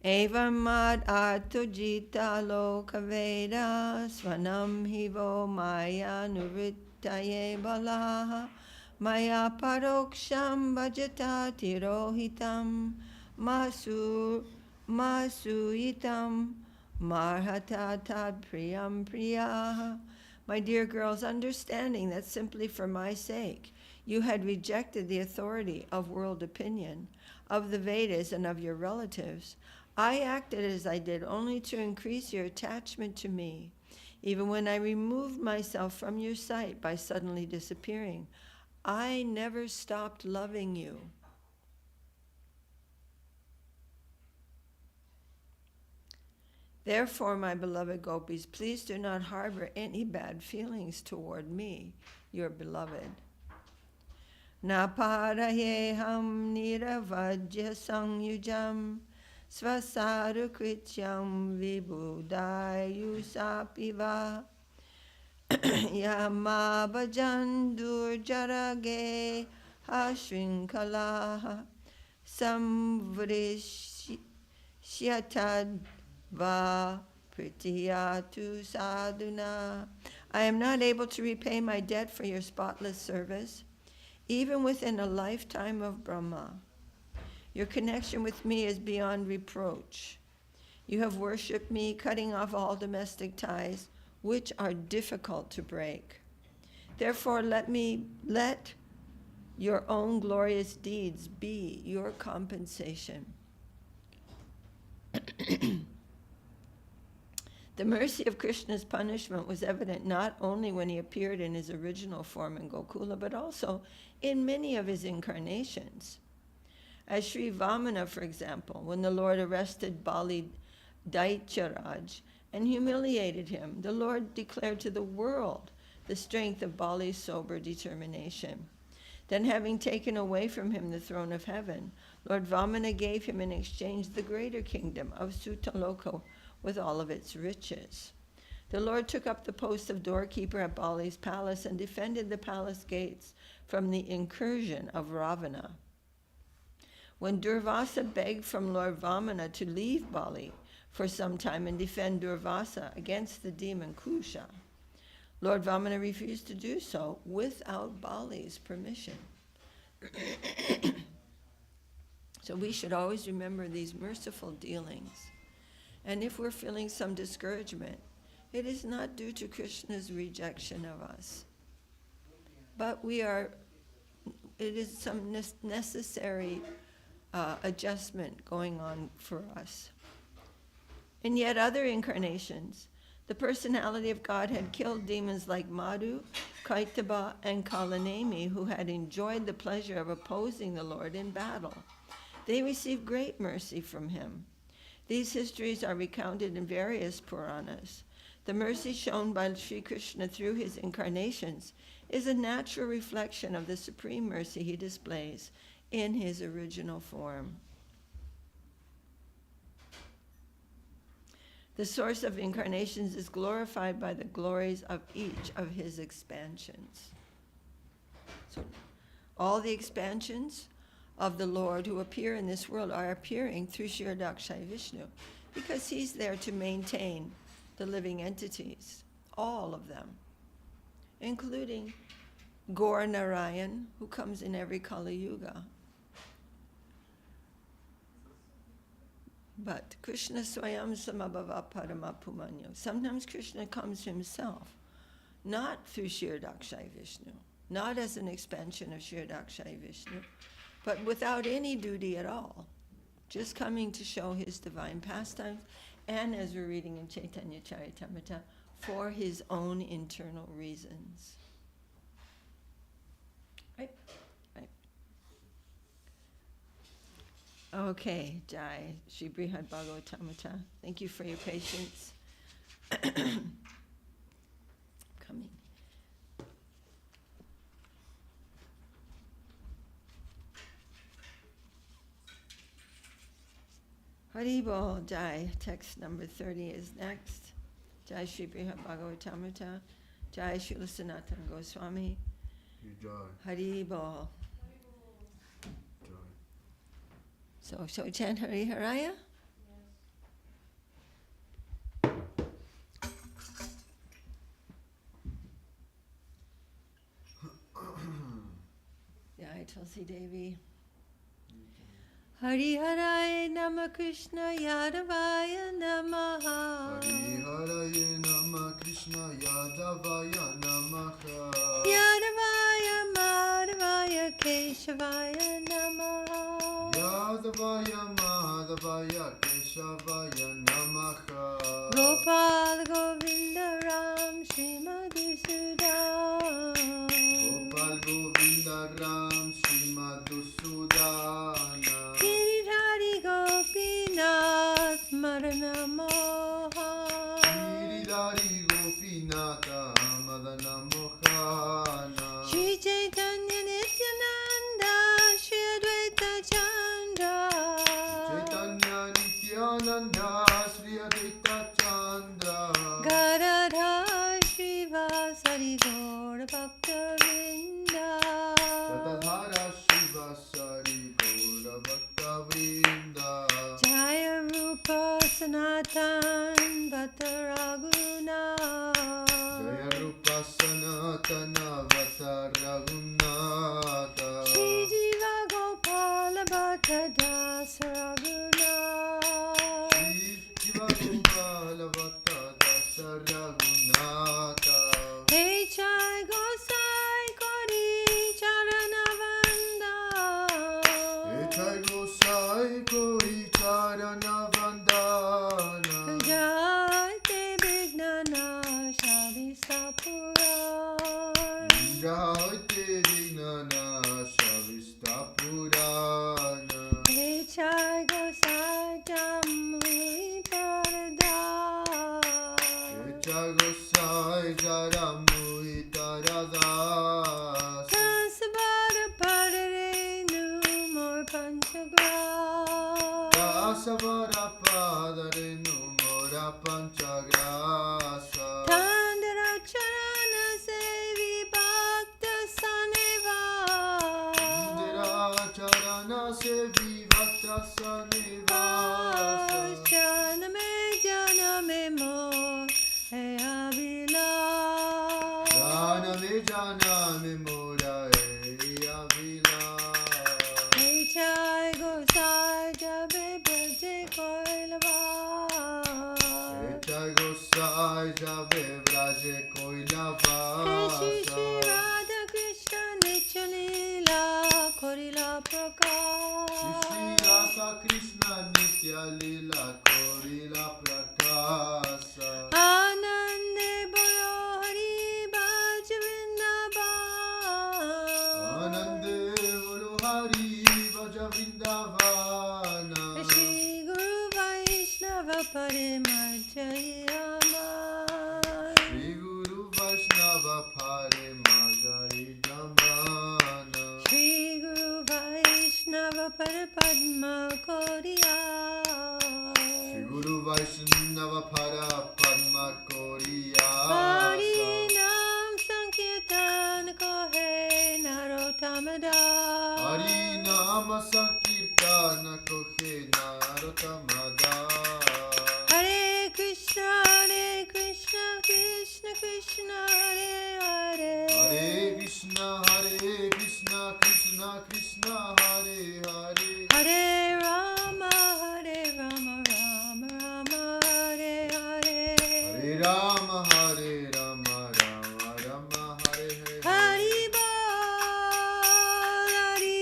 Evam mad atujita loka veda svanam hivo maya nuvrittaye balaha maya paroksham bhajata tirohitam masuyitam marhata tad priyam priyaha. My dear girls, understanding that simply for my sake you had rejected the authority of world opinion, of the Vedas and of your relatives, I acted as I did only to increase your attachment to me. Even when I removed myself from your sight by suddenly disappearing, I never stopped loving you. Therefore, my beloved gopis, please do not harbor any bad feelings toward me, your beloved. Naparayeham niravajya sangyujam svasaru krityam vibudayusapiva yama bhajan durjarage hashrinkalaha samvrishyatad va pritiyatu sadhuna. I am not able to repay my debt for your spotless service, even within a lifetime of Brahma. Your connection with me is beyond reproach. You have worshipped me, cutting off all domestic ties, which are difficult to break. Therefore, let your own glorious deeds be your compensation. The mercy of Krishna's punishment was evident not only when he appeared in his original form in Gokula, but also in many of his incarnations. As Sri Vamana, for example, when the Lord arrested Bali Daityaraj and humiliated him, the Lord declared to the world the strength of Bali's sober determination. Then, having taken away from him the throne of heaven, Lord Vamana gave him in exchange the greater kingdom of Sutaloka with all of its riches. The Lord took up the post of doorkeeper at Bali's palace and defended the palace gates from the incursion of Ravana. When Durvasa begged from Lord Vamana to leave Bali for some time and defend Durvasa against the demon Kusha, Lord Vamana refused to do so without Bali's permission. So we should always remember these merciful dealings. And if we're feeling some discouragement, it is not due to Krishna's rejection of us, but it is some necessary adjustment going on for us. In yet other incarnations, the personality of God had killed demons like Madhu, Kaitaba, and Kalanemi, who had enjoyed the pleasure of opposing the Lord in battle. They received great mercy from him. These histories are recounted in various Puranas. The mercy shown by Sri Krishna through his incarnations is a natural reflection of the supreme mercy he displays in his original form. The source of incarnations is glorified by the glories of each of his expansions. So all the expansions of the Lord who appear in this world are appearing through Śikṣāṣṭakam Vishnu, because he's there to maintain the living entities, all of them, including Gaur Narayan, who comes in every Kali Yuga. But Krishna Swayam Samabhava Paramapumanyo. Sometimes Krishna comes himself, not through Śikṣāṣṭakam Vishnu, not as an expansion of Śikṣāṣṭakam Vishnu, but without any duty at all, just coming to show his divine pastimes, and as we're reading in Chaitanya Charitamrita, for his own internal reasons. Right? Okay, Jaya, Sri Brihad Bhagavatamrita. Thank you for your patience. Coming. Haribol, Jai. Text number 30 is next. Jai Sri Brihad Bhagavatamrita. Jai Srila Sanatana Goswami. Haribol. So, shall we chant Hari Haraya? Jai Tulsi Devi. Hari Haraya Nama Krishna Yadavaya Namaha. Hari Haraya Nama Krishna Yadavaya Namaha. Yadavaya Madhavaya Keshavaya Namaha. Yadavaya Madhavaya Keshavaya Namaha. Gopal Govinda Ram Shri Madhusudan. Gopal Govinda Ram Shri Madhusudana. Giridhari Gopinath Madana Moha. Giridhari Gopinatha Madana Mohana. Shri Chaitanya Nityananda Shri Advaita Chandra. Chaitanya Nityananda Shri Advaita Chandra. Gadadhar Shrivasari Gaura Bhakta Vrinda. Gadadhara Shivasari Gaura Bhakta Vrinda. Jaya Rupa Sanatan Bhatta Raghunatha. Jaya Rupa Sanatana Vata Raghunatha. Shri Jiva Gopala Bhatta Dasa Raghunatha. Shri Jiva Gopala Vata Dasa Raghunatha. Hey Chai Gosai Kori Charana Vanda. Echai Gosai Kori Charana Vandana. Jai Tebe Jai Gosai Jaramuhita Radha Dasavara Padarenu Mor Panchagra Dasavara Padarenu Mora Panchagrasa Tandara Charana Sevi Bhakta Saneva Indira Charana Sevi Bhakta Sanivasa Janame Mor Hey Abhila Janame Mora Avila Hey Jai Gosai Jabe Bhaje Koilava Jai Gosai Jave Vraje Koilava Hey Shri Radha Krishna Nichalila Korila Prakash Shri Rasa Krishna Nitya Lila Korila Prakasa Anande Bolo Hari Bhaj Vrindavan Anande Volo Hari Vaja Vrindavana Shri Guru Vaishnava Parimarjayama Shri Guru Vaishnava Pare Majai Jamana Shri Guru Vaishnava Parapadma Koriya Shri Guru Vaishnava Para Padma Koriya Hari Nam Sankirtan Kohe Narotamada Hari Nama Sankirtana Kohe Narotamada Hare Krishna Krishna Krishna Hare Hare Hare Krishna Krishna Krishna Hare Hare Hare Rama Rama Rama Hare Hare Hare Rama Rama Rama Hare Hare Hari Bol Hari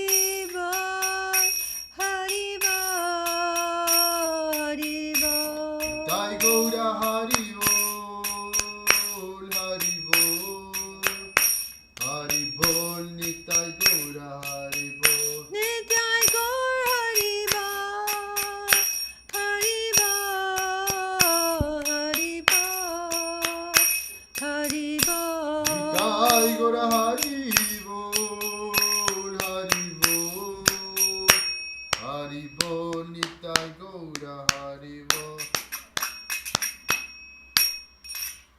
Bol Hari Bol Hari Bol Jai Gaura Hari Bol Hari Bol Hari Bol Nitai Gaura Hari Bol Nitai Gaur Hari Bol Hari Bol Hari Bol Hari Bol Nitai Gaura Hari Bol Hari Bol Hari Bol Nitai Gaura Hari Bol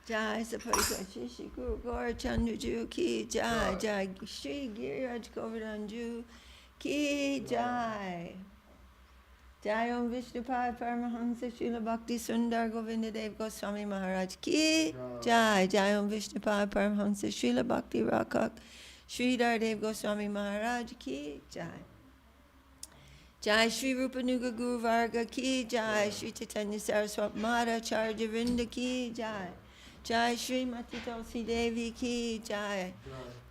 Jai Sapari Shri Guru Gaur Chandraju Ki Jai Jai Shri Giriraj Govardhanju Ki Jai Jai Om Vishnupada Paramahamsa Srila Bhakti Sundar Govinda Dev Goswami Maharaj Ki Jai Jai Om Vishnupada Paramahamsa Srila Bhakti Rakak Sridhar Dev Goswami Maharaj Ki Jai Jai Shri Rupanuga Guru Varga Ki Jai Shri Chaitanya Saraswat Madhacharya Vrinda Ki Jai Jai Shri Mati Tulsi Devi Ki Jai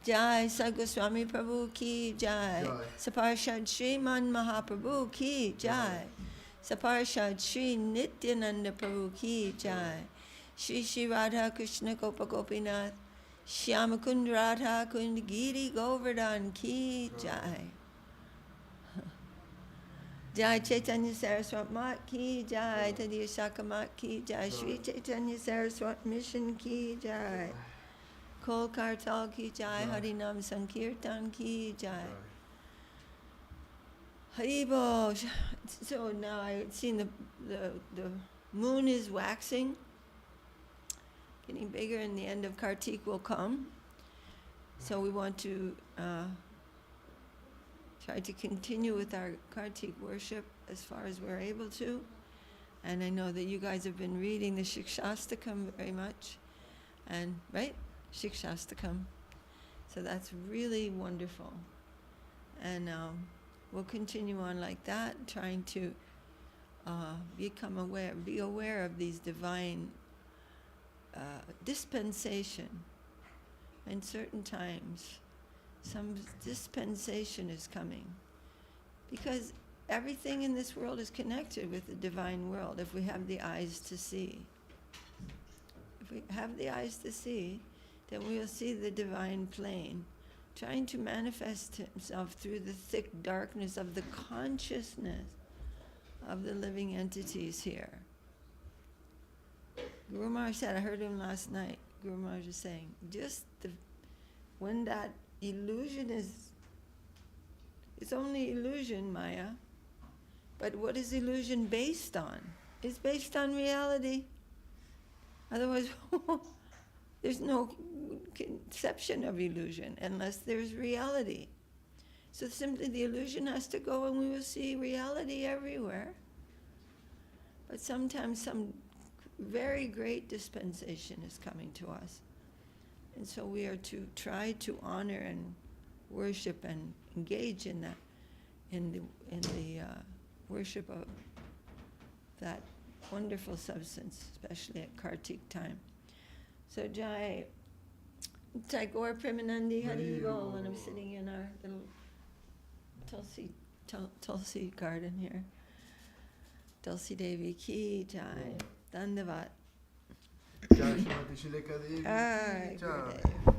Jai Sadgoswami Prabhu Ki Jai Saparshad Shriman Mahaprabhu Ki Jai Saparshad Shri Nityananda Prabhu Ki Jai Shri Shri Radha Krishna Gopa Gopinath Shyamakund Radha Kund Giri Govardhan Ki Jai Jai Chaitanya Saraswat Mat Ki Jai Tadiya Shaka Mat Ki Jai Shri Chaitanya Saraswat Mission Ki Jai Kol Kartal Ki Jai Harinam Sankirtan Ki Jai Haribo. So now I've seen the moon is waxing, getting bigger, and the end of Kartik will come. So we want to try to continue with our Kartik worship as far as we're able to. And I know that you guys have been reading the Śikṣāṣṭakam very much. And, right? Śikṣāṣṭakam. So that's really wonderful. And we'll continue on like that, trying to be aware of these divine dispensation. In certain times, some dispensation is coming, because everything in this world is connected with the divine world if we have the eyes to see. If we have the eyes to see, then we will see the divine plane trying to manifest himself through the thick darkness of the consciousness of the living entities here. Guru Maharaj said, I heard him last night, Guru Maharaj was saying, when that illusion it's only illusion, Maya, but what is illusion based on? It's based on reality. Otherwise, there's no conception of illusion unless there's reality. So simply the illusion has to go and we will see reality everywhere. But sometimes some very great dispensation is coming to us. And so we are to try to honor and worship and engage in that, in the worship of that wonderful substance, especially at Kartik time. So Jai, Tagore Premanandi Hari Bol, and I'm sitting in our little Tulsi garden here. Tulsi Devi Ki Jai, Dandavat. Jai Shrimati Shileka Devi ki Ay, jai. Gurudev.